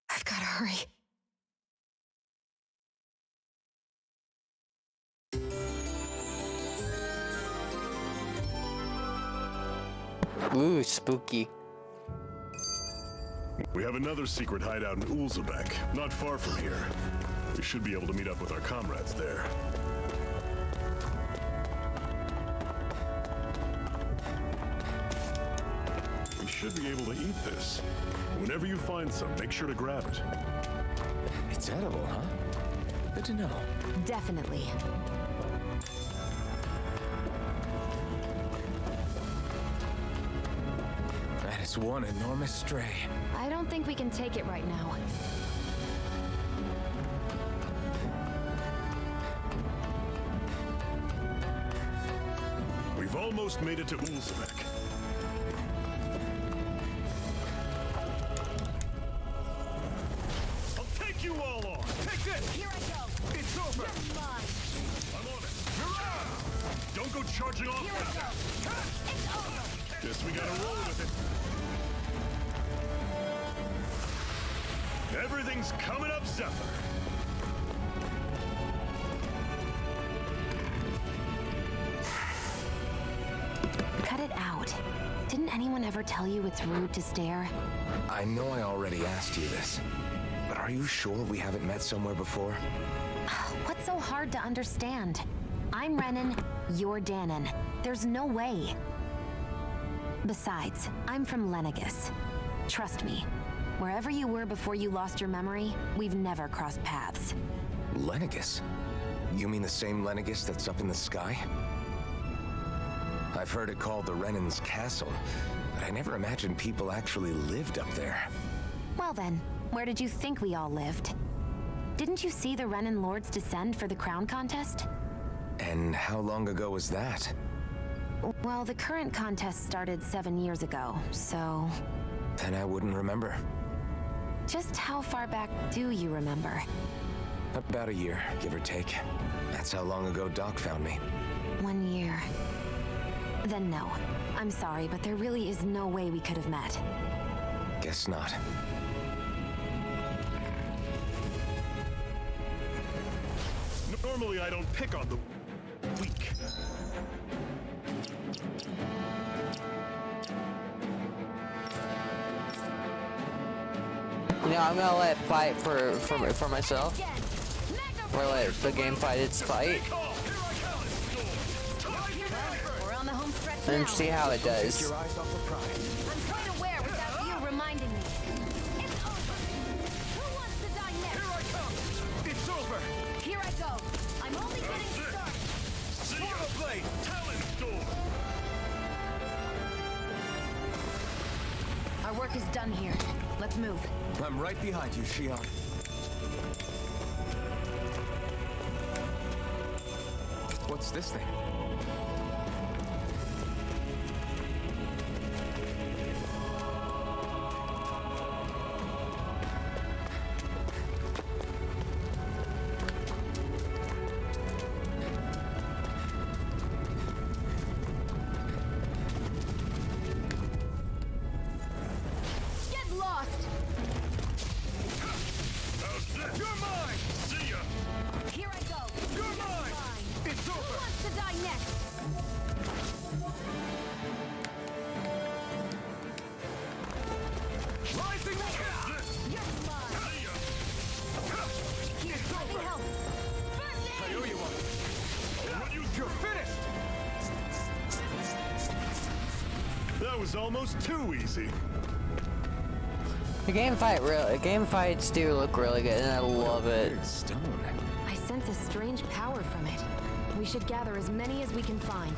I've gotta hurry. Ooh, spooky. We have another secret hideout in Ulzebek, not far from here. We should be able to meet up with our comrades there. We should be able to eat this. Whenever you find some, make sure to grab it. It's edible, huh? Good to know. Definitely. That is one enormous stray. I don't think we can take it right now. We've almost made it to Ulzebek. I'll take you all on! Take this! Here I go! It's over! You're mine! I'm on it! Don't go charging off Here I now! go! It's over! Guess we gotta roll with it. Everything's coming up, Zephyr. Cut it out. Didn't anyone ever tell you it's rude to stare? I know I already asked you this, but are you sure we haven't met somewhere before? What's so hard to understand? I'm Renan, you're Danan. There's no way. Besides, I'm from Lenegus. Trust me, wherever you were before you lost your memory, we've never crossed paths. Lenegus? You mean the same Lenegus that's up in the sky? I've heard it called the Renans Castle, but I never imagined people actually lived up there. Well then, where did you think we all lived? Didn't you see the Renan lords descend for the crown contest? And how long ago was that? Well, the current contest started 7 years ago, so... Then I wouldn't remember. Just how far back do you remember? About a year, give or take. That's how long ago Doc found me. 1 year. Then no. I'm sorry, but there really is no way we could have met. Guess not. Normally I don't pick on the weak. Yeah, I'm gonna let it fight for myself. Or let the game fight its fight. We're on the home stretch And now. see how it does. I'm quite aware without you reminding me. It's over. Who wants to die next? Here I come! It's over! Here I go. I'm only getting started. Form a blade! Talon Storm! Our work is done here. Let's move. I'm right behind you, Shion. What's this thing? Get lost! You're mine! See ya! Here I go. You're mine! It's Who over! wants to die next? Rising! You're mine. Here, let me help. First I aid! owe you one. You're finished! That was almost too easy. The game fights do look really good, and I love it. Weird stone. I sense a strange power from it. We should gather as many as we can find.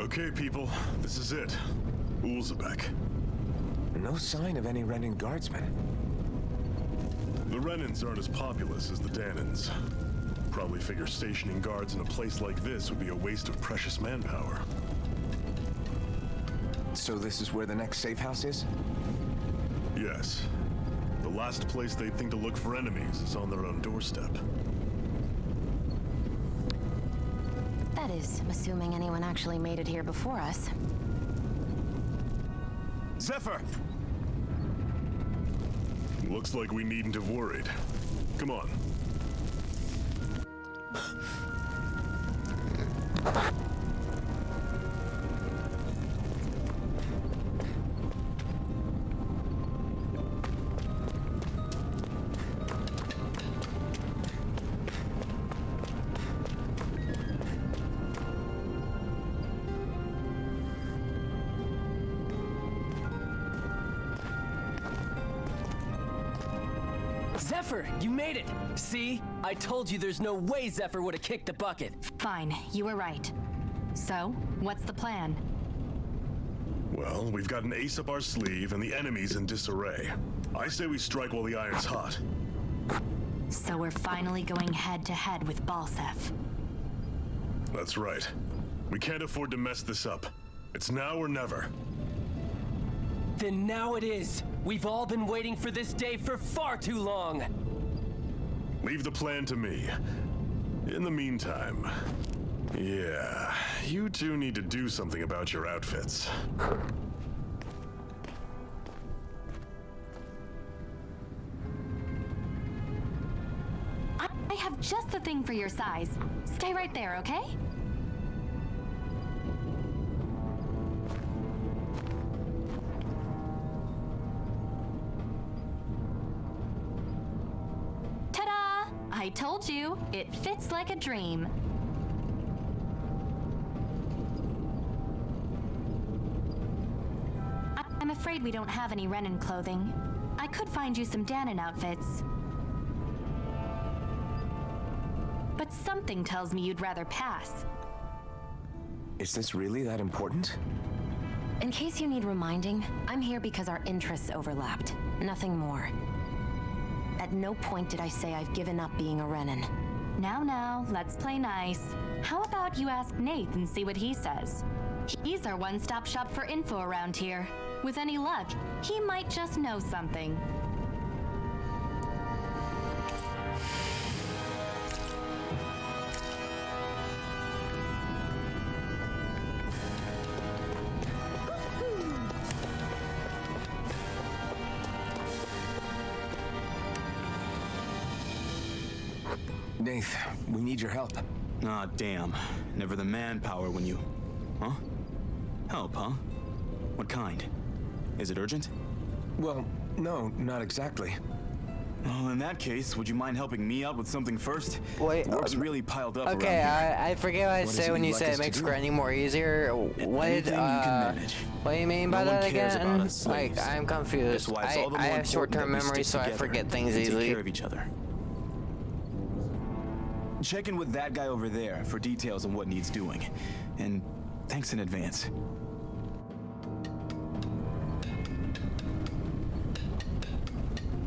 Okay, people, this is it. Ulzebek. No sign of any Renan guardsmen. The Renans aren't as populous as the Danans. Probably figure stationing guards in a place like this would be a waste of precious manpower. So this is where the next safe house is? Yes. The last place they'd think to look for enemies is on their own doorstep. That is, assuming anyone actually made it here before us. Zephyr! Looks like we needn't have worried. Come on. Zephyr, you made it! See? I told you there's no way Zephyr would have kicked the bucket. Fine, you were right. So, what's the plan? Well, we've got an ace up our sleeve and the enemy's in disarray. I say we strike while the iron's hot. So we're finally going head-to-head with Balseph. That's right. We can't afford to mess this up. It's now or never. Then now it is. We've all been waiting for this day for far too long. Leave the plan to me. In the meantime, yeah, you two need to do something about your outfits. I have just the thing for your size. Stay right there, okay? I told you, it fits like a dream. I'm afraid we don't have any Renan clothing. I could find you some Danon outfits. But something tells me you'd rather pass. Is this really that important? In case you need reminding, I'm here because our interests overlapped. Nothing more. At no point did I say I've given up being a Renan. Now, let's play nice. How about you ask Nath and see what he says? He's our one-stop shop for info around here. With any luck, he might just know something. Nath, we need your help. Ah, damn. Never the manpower when you... Huh? Help, huh? What kind? Is it urgent? Well, no, not exactly. Well, in that case, would you mind helping me out with something first? Wait, Work's really piled up okay, around here. I forget what I What is said it when you'd you like said us it to makes do? grinding more easier. What Anything you can manage. what do you mean by No one that cares again? about us Like, slaves. I'm confused. That's why it's all the I more have short-term important that we memory, stick so I together forget things and easily. Take care of each other. Check in with that guy over there for details on what needs doing. And thanks in advance.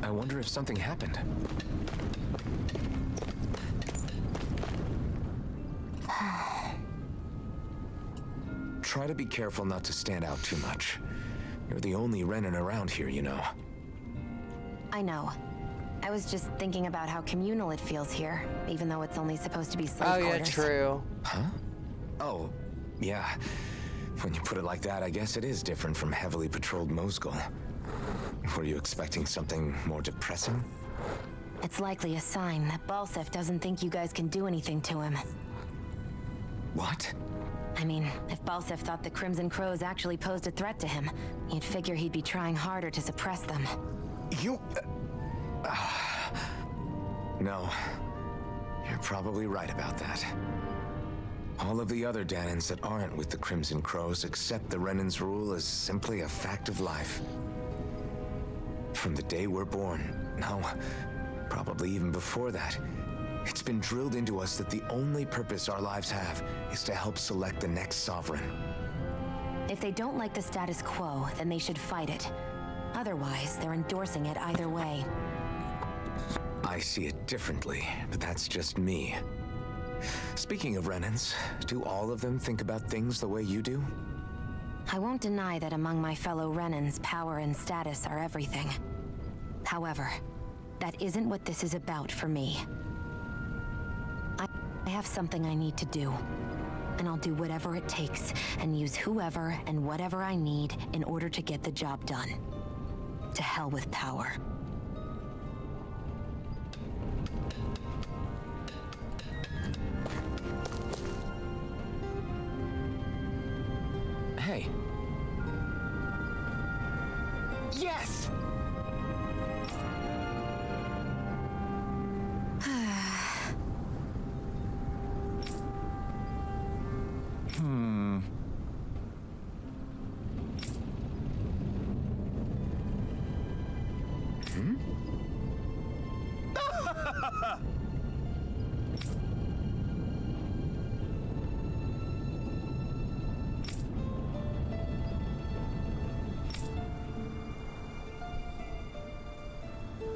I wonder if something happened. Try to be careful not to stand out too much. You're the only Renan around here, you know. I know. I was just thinking about how communal it feels here, even though it's only supposed to be slave Oh, yeah, quarters. true. Huh? Oh, yeah. When you put it like that, I guess it is different from heavily patrolled Mosgul. Were you expecting something more depressing? It's likely a sign that Balseph doesn't think you guys can do anything to him. What? I mean, if Balseph thought the Crimson Crows actually posed a threat to him, you'd figure he'd be trying harder to suppress them. You... No. You're probably right about that. All of the other Danons that aren't with the Crimson Crows accept the Renan's rule as simply a fact of life. From the day we're born, no, probably even before that, it's been drilled into us that the only purpose our lives have is to help select the next sovereign. If they don't like the status quo, then they should fight it. Otherwise, they're endorsing it either way. I see it differently, but that's just me. Speaking of Renans, do all of them think about things the way you do? I won't deny that among my fellow Renans, power and status are everything. However, that isn't what this is about for me. I have something I need to do, and I'll do whatever it takes and use whoever and whatever I need in order to get the job done. To hell with power. Hey. Yes!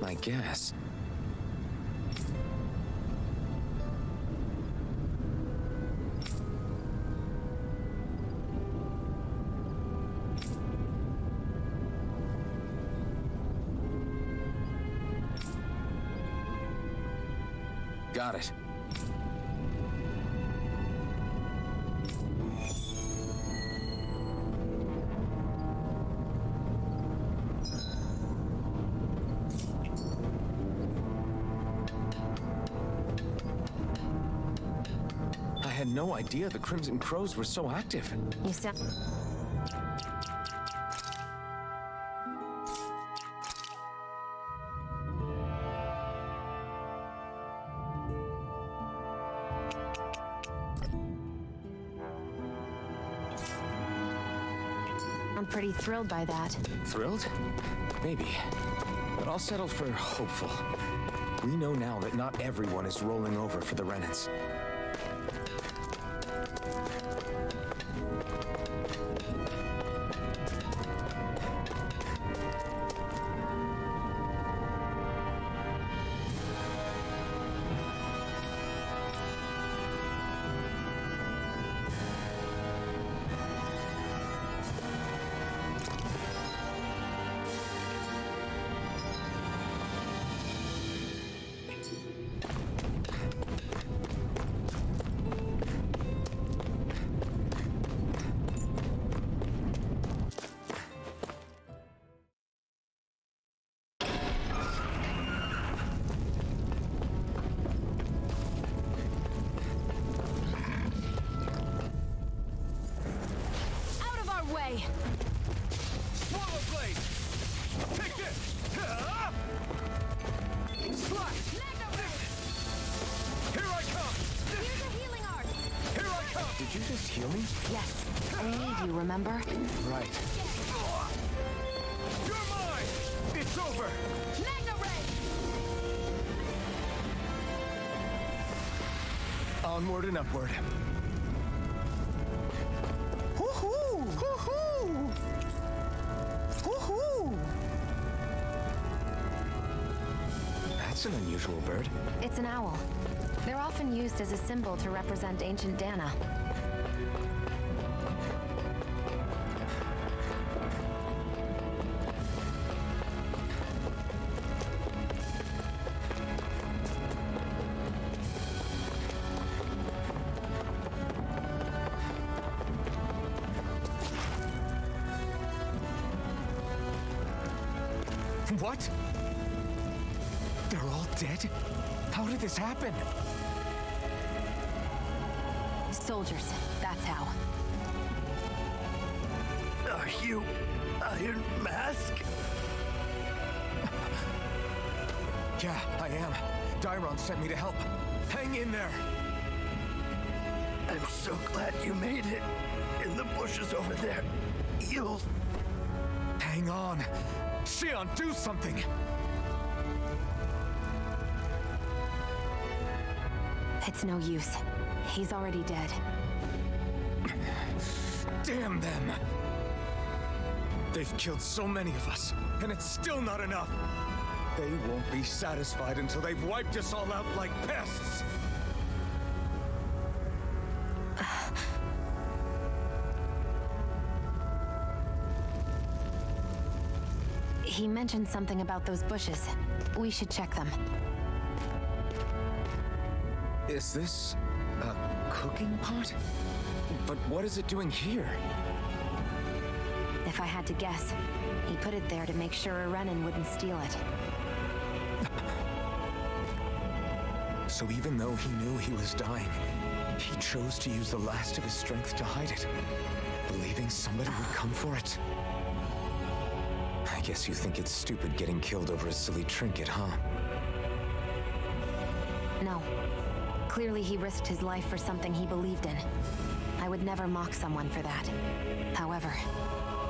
I guess. Got it. I had no idea the Crimson Crows were so active. You sound... I'm pretty thrilled by that. Thrilled? Maybe. But I'll settle for hopeful. We know now that not everyone is rolling over for the Renans. Swallow blade! Take this! Slash! Here I come! Here's a healing art! Here I come! Did you just heal me? Yes. I need you, remember? Right. You're mine! It's over! Magna Ray! Onward and upward. Woohoo! Woohoo! Woohoo! That's an unusual bird. It's an owl. They're often used as a symbol to represent ancient Dana. What? They're all dead? How did this happen? Soldiers, that's how. Are you Iron Mask? Yeah, I am. Dairon sent me to help. Hang in there. I'm so glad you made it. In the bushes over there. You'll... Hang on. Xion, do something! It's no use. He's already dead. Damn them! They've killed so many of us, and it's still not enough! They won't be satisfied until they've wiped us all out like pests! He mentioned something about those bushes. We should check them. Is this a cooking pot? But what is it doing here? If I had to guess, he put it there to make sure a Renan wouldn't steal it. So even though he knew he was dying, he chose to use the last of his strength to hide it, believing somebody would come for it. I guess you think it's stupid getting killed over a silly trinket, huh? No. Clearly he risked his life for something he believed in. I would never mock someone for that. However,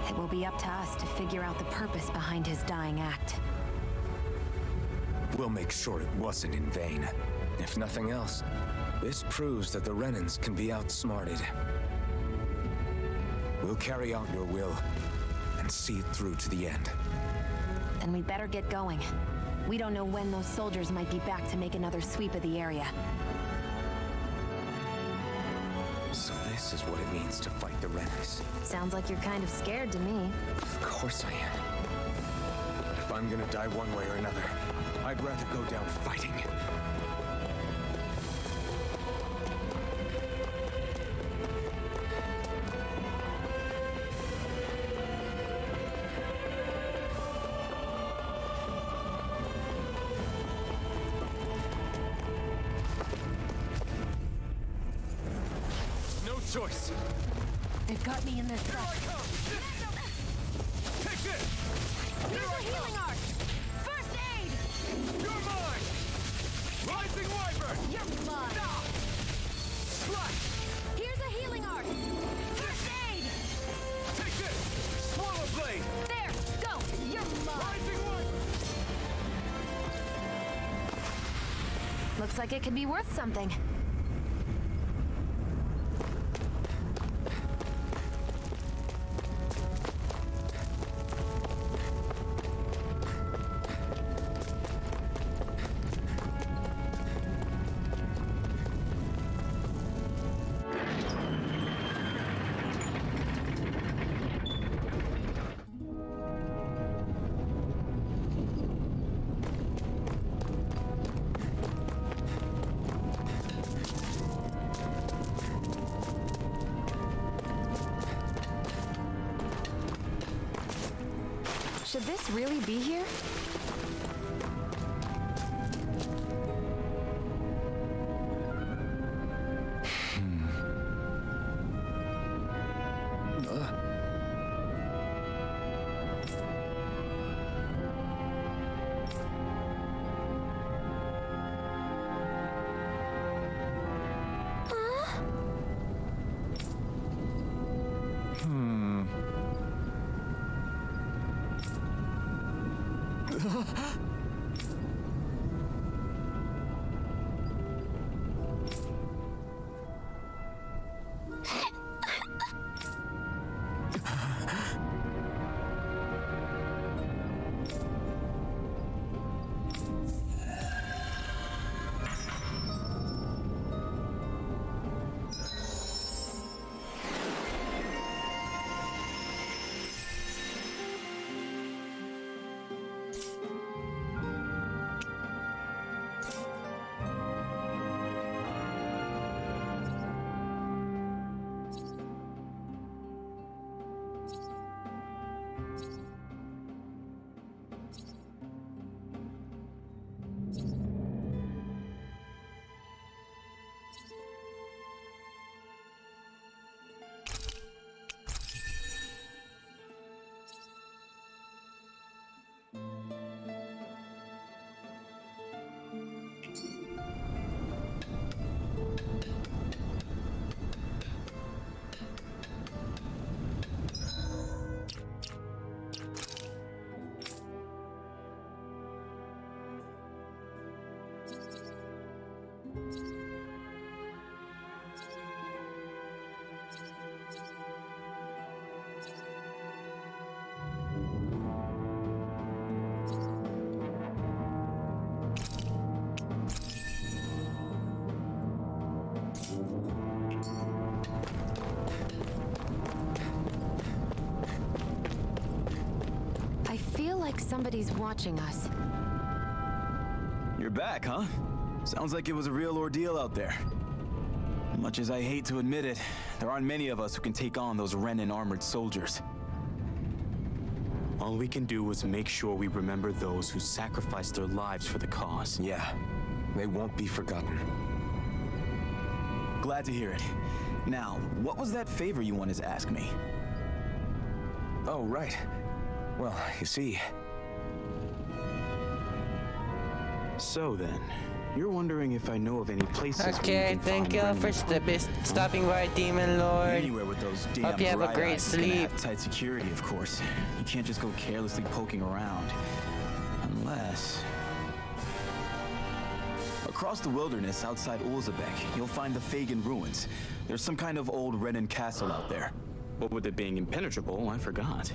it will be up to us to figure out the purpose behind his dying act. We'll make sure it wasn't in vain. If nothing else, this proves that the Renans can be outsmarted. We'll carry out your will and see it through to the end. Then we'd better get going. We don't know when those soldiers might be back to make another sweep of the area. So this is what it means to fight the Renans. Sounds like you're kind of scared to me. Of course I am. But if I'm gonna die one way or another, I'd rather go down fighting. Choice. They've got me in their trap. Here I come! Take this! Here's a healing art! First aid! You're mine! Rising Wyvern! You're mine! Stop! Slash! Here's a healing art! First aid! Take this! Looks like it could be worth something. Should this really be here? Like somebody's watching us. You're back, huh? Sounds like it was a real ordeal out there. Much as I hate to admit it, there aren't many of us who can take on those Renan armored soldiers. All we can do is make sure we remember those who sacrificed their lives for the cause. Yeah, they won't be forgotten. Glad to hear it. Now, what was that favor you wanted to ask me? Oh, right. Well, you see... So then, you're wondering if I know of any places where Okay, you can thank you find for stopping by, Demon Lord. Anywhere with those damn Hope you have a bright great eyes is gonna sleep. have tight security, of course. You can't just go carelessly poking around. Unless... Across the wilderness outside Ulzebek, you'll find the Fagan ruins. There's some kind of old Renan castle out there. But with it being impenetrable, I forgot.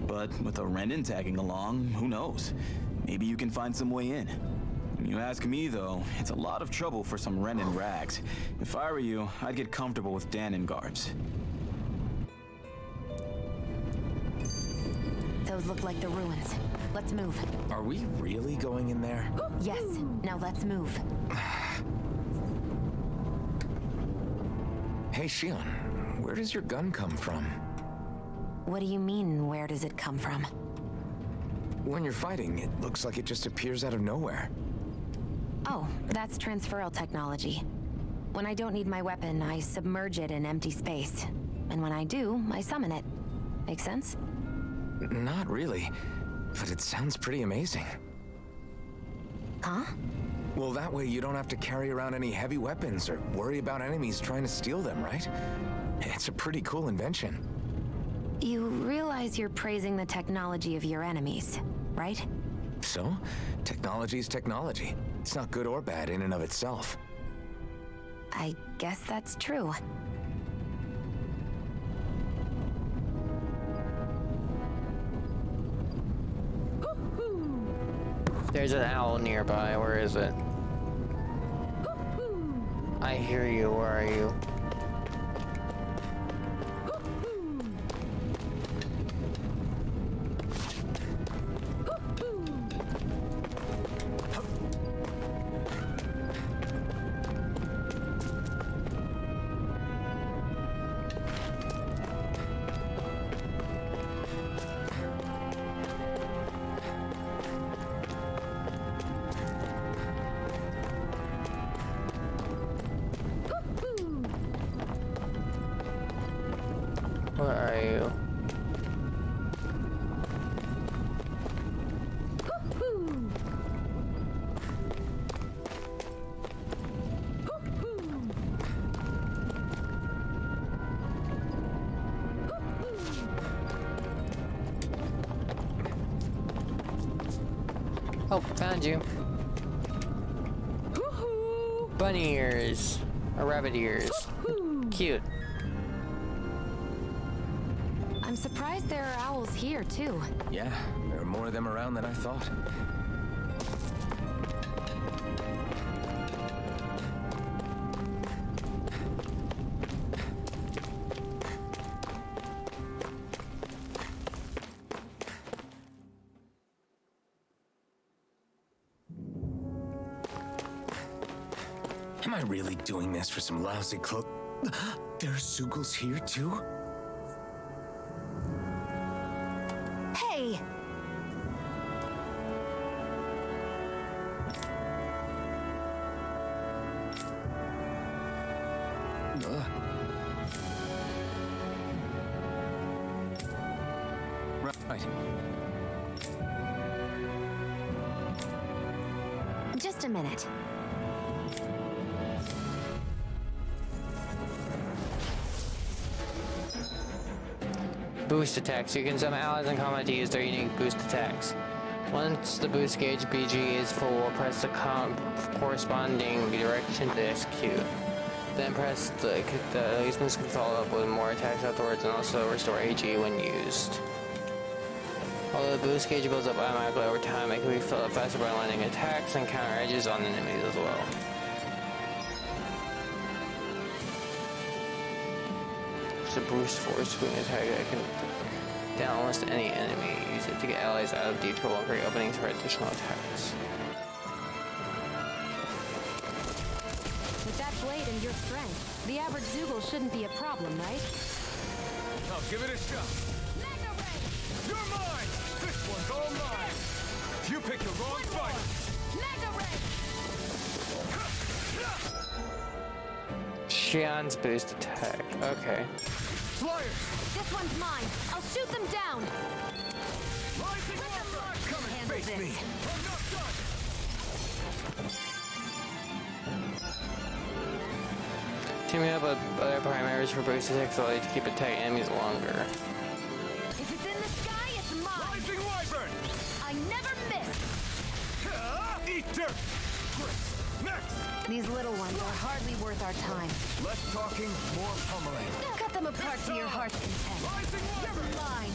But with a Renan tagging along, who knows? Maybe you can find some way in. When you ask me, though, it's a lot of trouble for some Renan rags. If I were you, I'd get comfortable with Danon guards. Those look like the ruins. Let's move. Are we really going in there? Yes. Now let's move. Hey, Shion, where does your gun come from? What do you mean, where does it come from? When you're fighting, it looks like it just appears out of nowhere. Oh, that's transferal technology. When I don't need my weapon, I submerge it in empty space. And when I do, I summon it. Make sense? Not really, but it sounds pretty amazing. Huh? Well, that way you don't have to carry around any heavy weapons or worry about enemies trying to steal them, right? It's a pretty cool invention. You realize you're praising the technology of your enemies, right? So, technology's technology. It's not good or bad in and of itself. I guess that's true. There's an owl nearby. Where is it? I hear you. Where are you? Where are you? Oh, found you. Bunny ears. Or rabbit ears. Cute. I'm surprised there are owls here, too. Yeah, there are more of them around than I thought. Am I really doing this for some lousy clothes? There are Zeugles here, too? Hey! Right. Just a minute. Boost attacks. You can summon allies in combat to use their unique boost attacks. Once the boost gauge BG is full, press the corresponding direction to execute. Then press the these moves can follow up with more attacks afterwards and also restore AG when used. Although the boost gauge builds up automatically over time, it can be filled up faster by landing attacks and counter edges on enemies as well. To boost force swing attack that can down almost any enemy. Use it to get allies out of deep trouble and create openings for additional attacks. With that blade and your strength, the average Zeugle shouldn't be a problem, right? I'll give it a shot. Mega Ray! You're mine! This one's all mine! You picked the wrong fight! Mega Ray! Xian's boost attack. Okay. Flyers! This one's mine! I'll shoot them down! Rising Warfare! Come and Handle face this. me! I'm not done! Teaming up with other primaries for boost attacks allow you to keep attacking enemies longer. If it's in the sky, it's mine! Rising Wyvern! I never miss! Eat dirt! Chris, next! These little ones are hardly worth our time. Less talking, more pummeling. Cut them apart to your heart's content. Rising Wyvern! You're mine!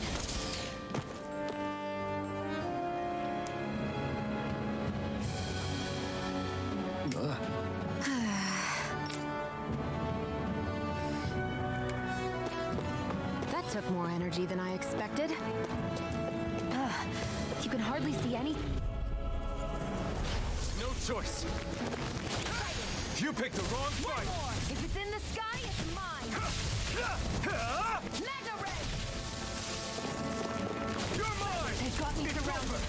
That took more energy than I expected. You can hardly see any... No choice. You picked the wrong fight. If it's in the sky, it's mine. Mega Ray! You're mine. They've got me surrounded.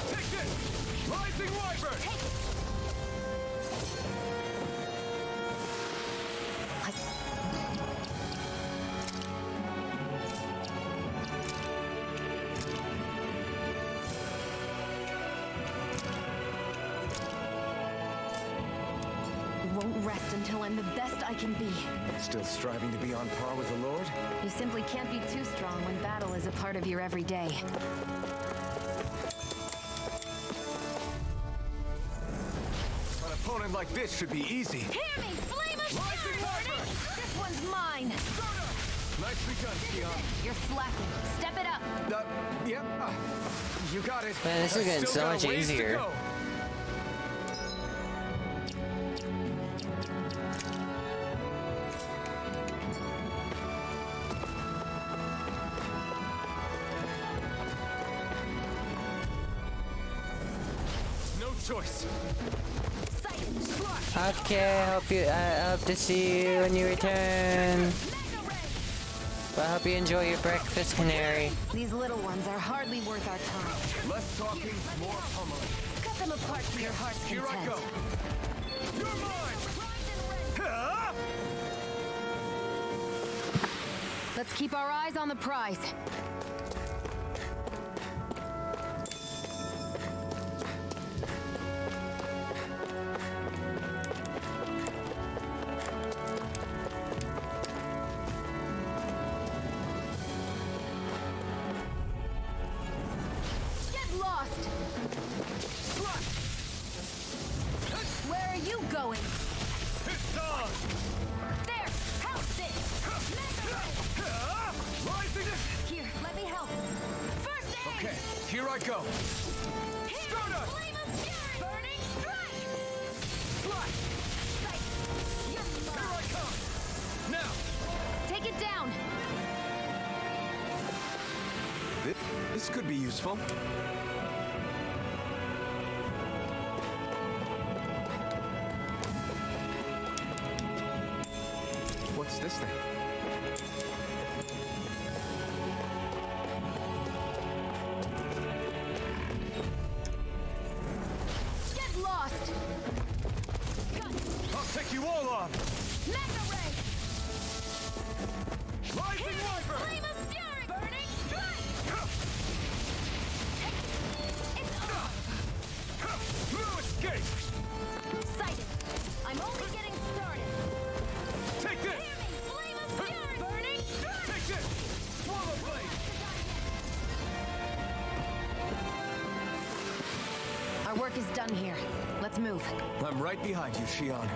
Take this. Rising Wyvern. We won't rest until I'm the best I can be. Still striving to be on par with the Lord? You simply can't be too strong when battle is a part of your everyday. An opponent like this should be easy. Hear me! Flame of fury! This one's mine! Nicely done, Xion. You're slacking. Step it up! Yep. You got it. Man, this is getting Still so got a much ways to easier. go. No choice. Okay, I hope to see you when you return. But I hope you enjoy your breakfast, Canary. These little ones are hardly worth our time. Less talking, more pummeling. Cut them apart to your heart's Here content. I go. You're mine. Huh? Let's keep our eyes on the prize. Get lost! Where are you going? It's on. There! House it! Rising it. Here, let me help. First aid! Okay, here I go. Here, flame of fury! Burning strike! Fly. Sight! You're Here I come. Now. Take it down! This could be useful. What's this thing? Get lost! I'll take you all on. Mega ray! Rising Viper. Flame of fury! Burning strike! It's on! No escape. Sighted! I'm only getting started! Take this. Hear me! Flame of fury! Burning strike! Take this. Swallow blade. Our work is done here. Let's move. I'm right behind you, Xion.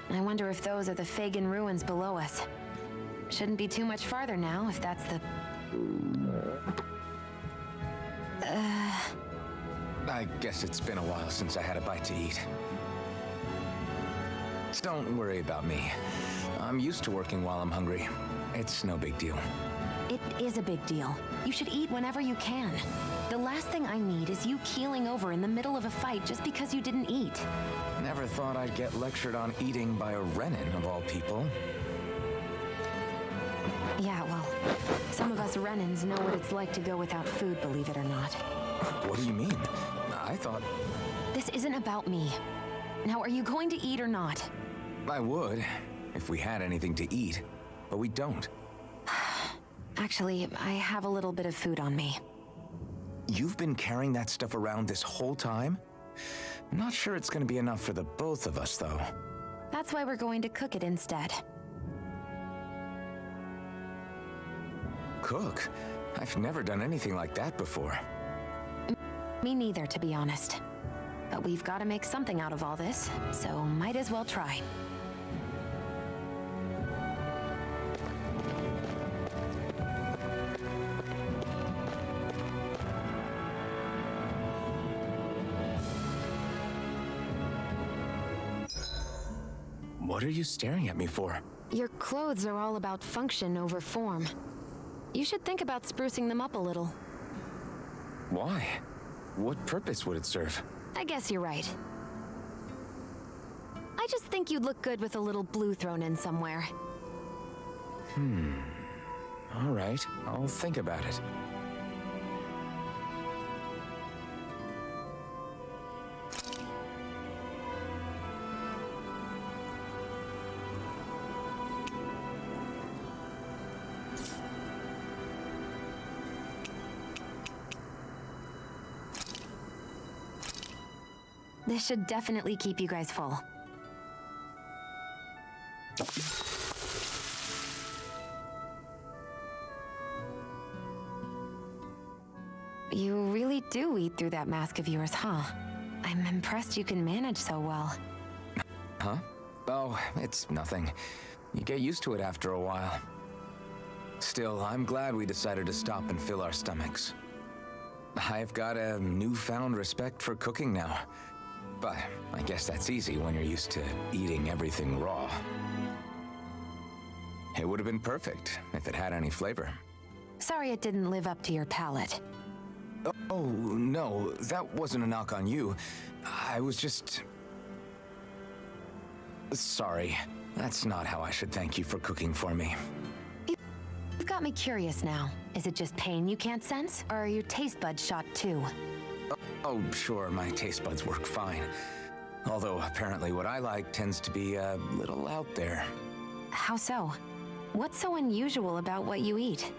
I wonder if those are the Fagin ruins below us. Shouldn't be too much farther now, if that's the... I guess it's been a while since I had a bite to eat. Don't worry about me. I'm used to working while I'm hungry. It's no big deal. It is a big deal. You should eat whenever you can. The last thing I need is you keeling over in the middle of a fight just because you didn't eat. Never thought I'd get lectured on eating by a Renan, of all people. Yeah, well, some of us Renans know what it's like to go without food, believe it or not. What do you mean? I thought... This isn't about me. Now, are you going to eat or not? I would, if we had anything to eat, but we don't. Actually, I have a little bit of food on me. You've been carrying that stuff around this whole time? I'm not sure it's gonna be enough for the both of us, though. That's why we're going to cook it instead. Cook? I've never done anything like that before. Me neither, to be honest. But we've got to make something out of all this, so might as well try. What are you staring at me for? Your clothes are all about function over form. You should think about sprucing them up a little. Why? What purpose would it serve? I guess you're right. I just think you'd look good with a little blue thrown in somewhere. All right, I'll think about it. This should definitely keep you guys full. You really do eat through that mask of yours, huh? I'm impressed you can manage so well. Huh? Oh, it's nothing. You get used to it after a while. Still, I'm glad we decided to stop and fill our stomachs. I've got a newfound respect for cooking now. But I guess that's easy when you're used to eating everything raw. It would have been perfect if it had any flavor. Sorry it didn't live up to your palate. Oh, no, that wasn't a knock on you. I was just... Sorry. That's not how I should thank you for cooking for me. You've got me curious now. Is it just pain you can't sense, or are your taste buds shot too? Oh, sure, my taste buds work fine. Although, apparently what I like tends to be a little out there. How so? What's so unusual about what you eat?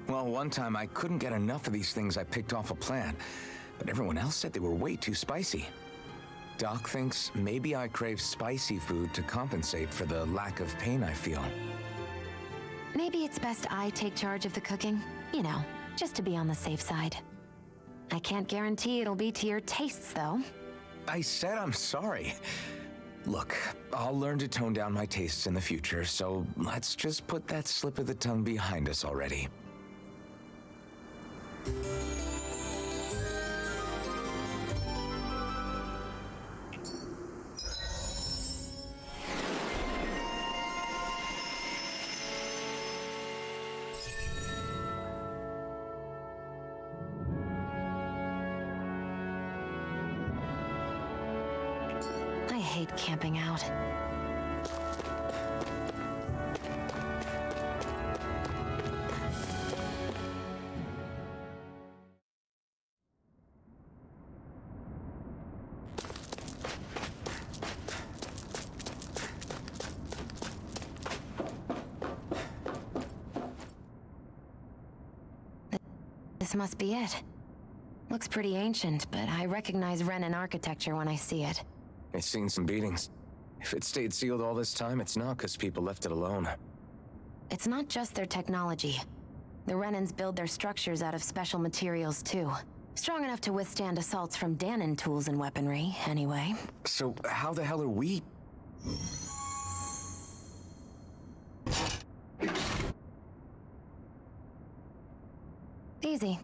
Well, one time I couldn't get enough of these things I picked off a plant, but everyone else said they were way too spicy. Doc thinks maybe I crave spicy food to compensate for the lack of pain I feel. Maybe it's best I take charge of the cooking. You know, just to be on the safe side. I can't guarantee it'll be to your tastes, though. I said I'm sorry. Look, I'll learn to tone down my tastes in the future, so let's just put that slip of the tongue behind us already. I hate camping out. This must be it. Looks pretty ancient, but I recognize Renan architecture when I see it. It's seen some beatings. If it stayed sealed all this time, it's not because people left it alone. It's not just their technology. The Renans build their structures out of special materials, too. Strong enough to withstand assaults from Danon tools and weaponry, anyway. So how the hell are we... Easy.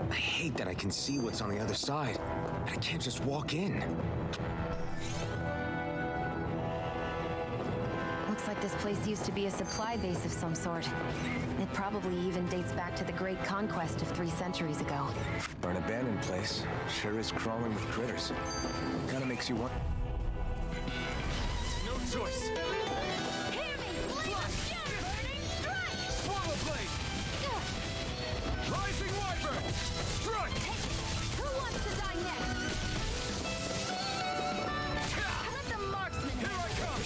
I hate that I can see what's on the other side, and I can't just walk in. Looks like this place used to be a supply base of some sort. It probably even dates back to the Great Conquest of 3 centuries ago. For an abandoned place, sure is crawling with critters. Kinda makes you want... No choice. Swallow blade. Rising wyvern. Strike. Who wants to die next? Let the marksman Here I come.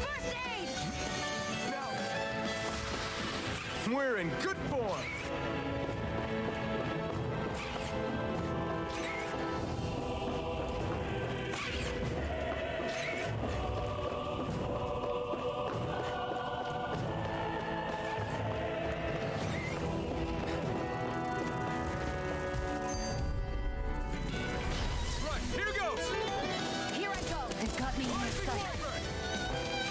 First aid! We're in good form. Right, here goes. Here I go! They've got me in their sight.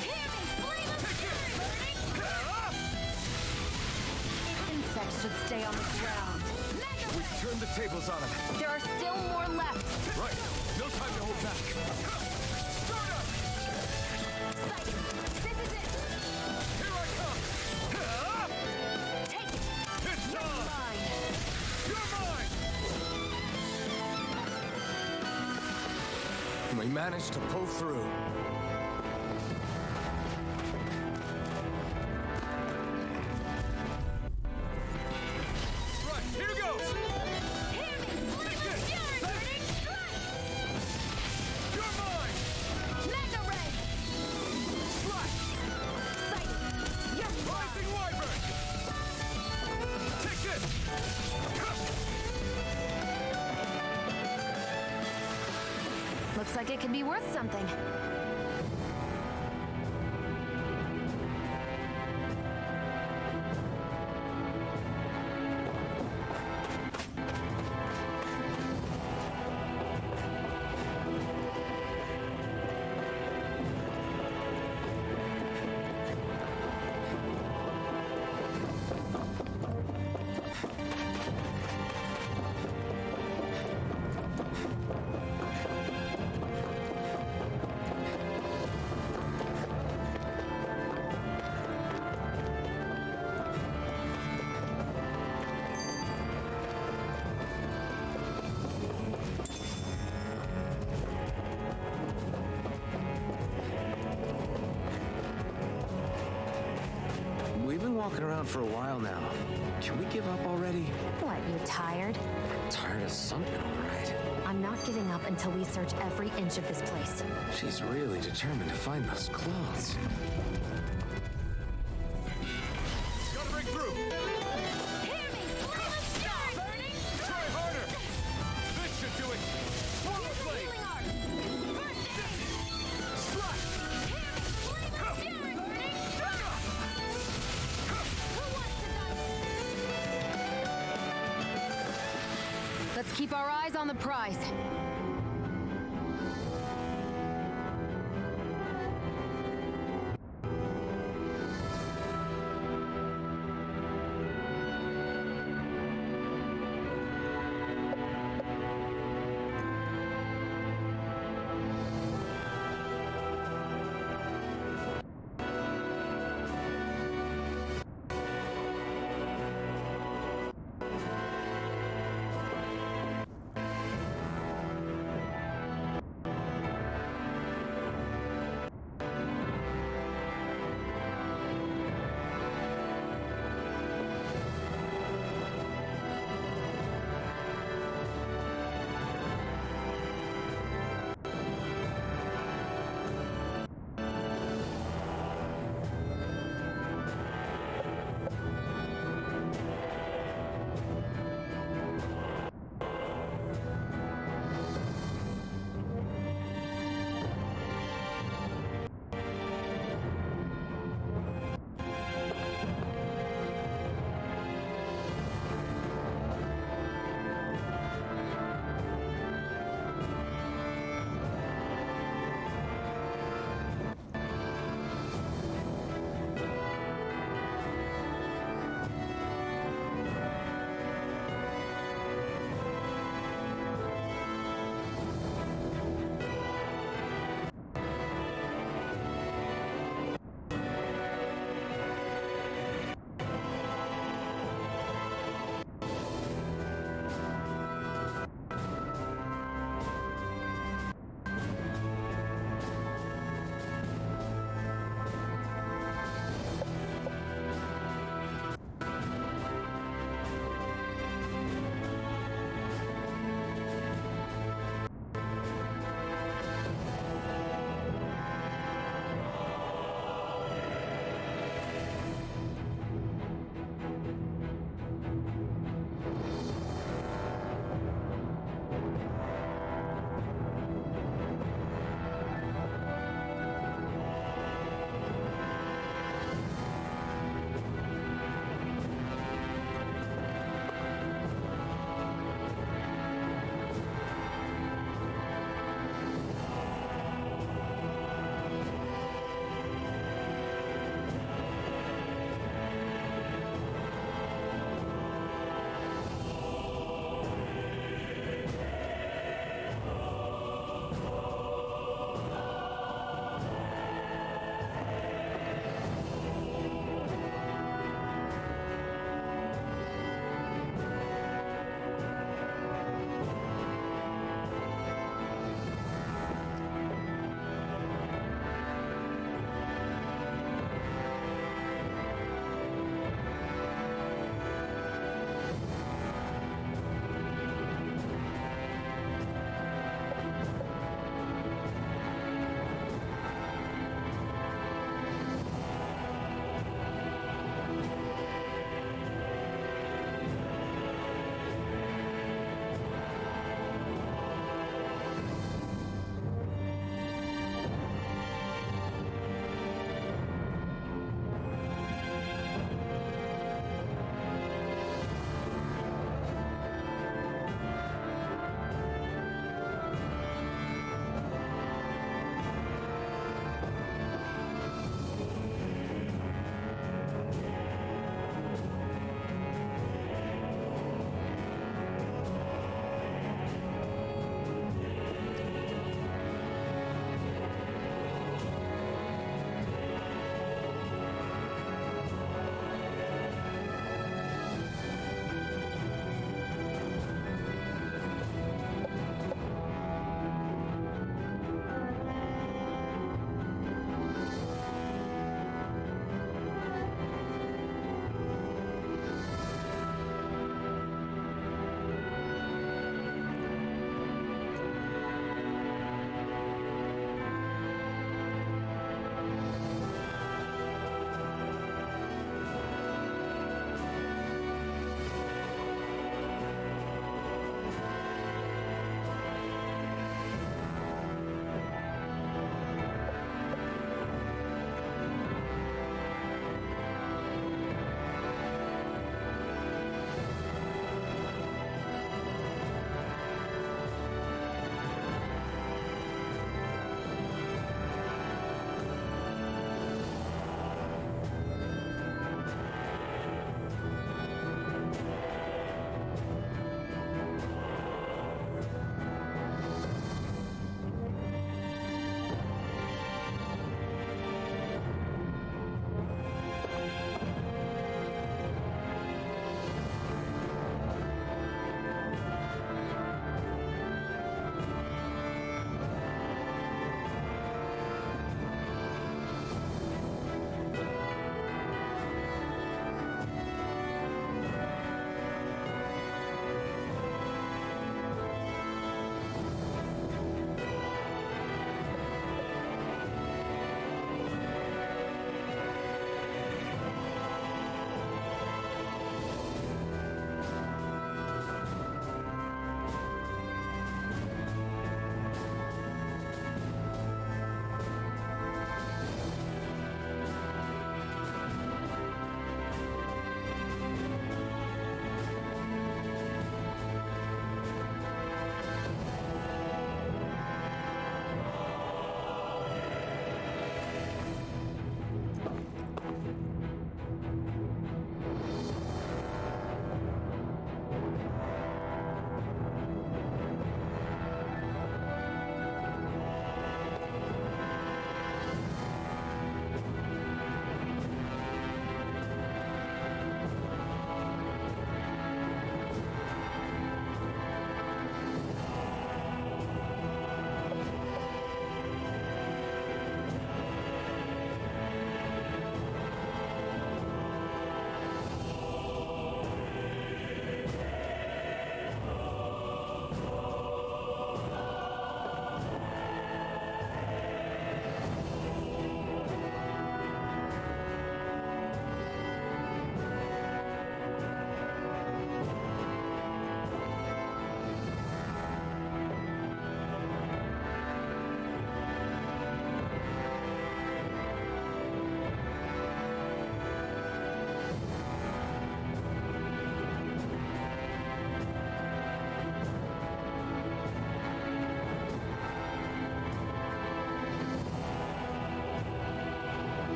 Hear me! Flame of fury, burning! Insects should stay on the ground. We turned the tables on him. There are still more left. Right. No time to hold back. Start up. Sighting! This is it! Here I come. Take it! It's time. Mine. You're mine. We managed to pull through. Right, here goes. Hear me! Flame of fury, burning! Strike! You're mine. Mega ray! Strike. Sighting! You're Looks like it could be worth something. We've been walking around for a while now. Can we give up already? What, you tired? Tired of something, all right. I'm not giving up until we search every inch of this place. She's really determined to find those clothes. Gotta break through! Hear me! Flame of fury! Burning! Try harder! This should do it! One more blade! Healing arc! First aid! Strike! Hear me! Flame of fury! Burning! Who wants to die? Let's keep our eyes on the prize.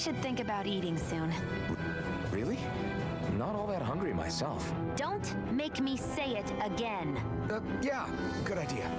should think about eating soon. Really? I'm not all that hungry myself. Don't make me say it again. Yeah, good idea.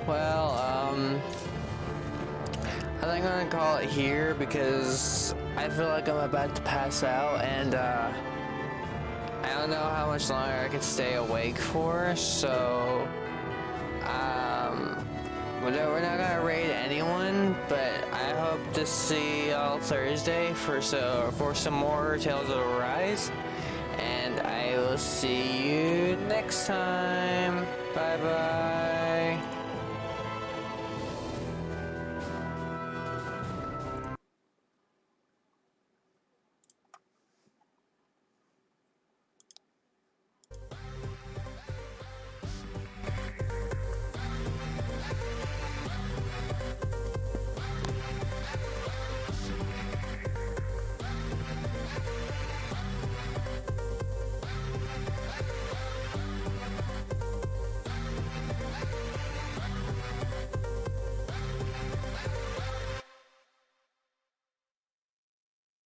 Well, I think I'm gonna call it here because I feel like I'm about to pass out, and I don't know how much longer I could stay awake for, so we're not gonna raid anyone, but I hope to see y'all Thursday for some more Tales of Arise, and I will see you next time. Bye bye.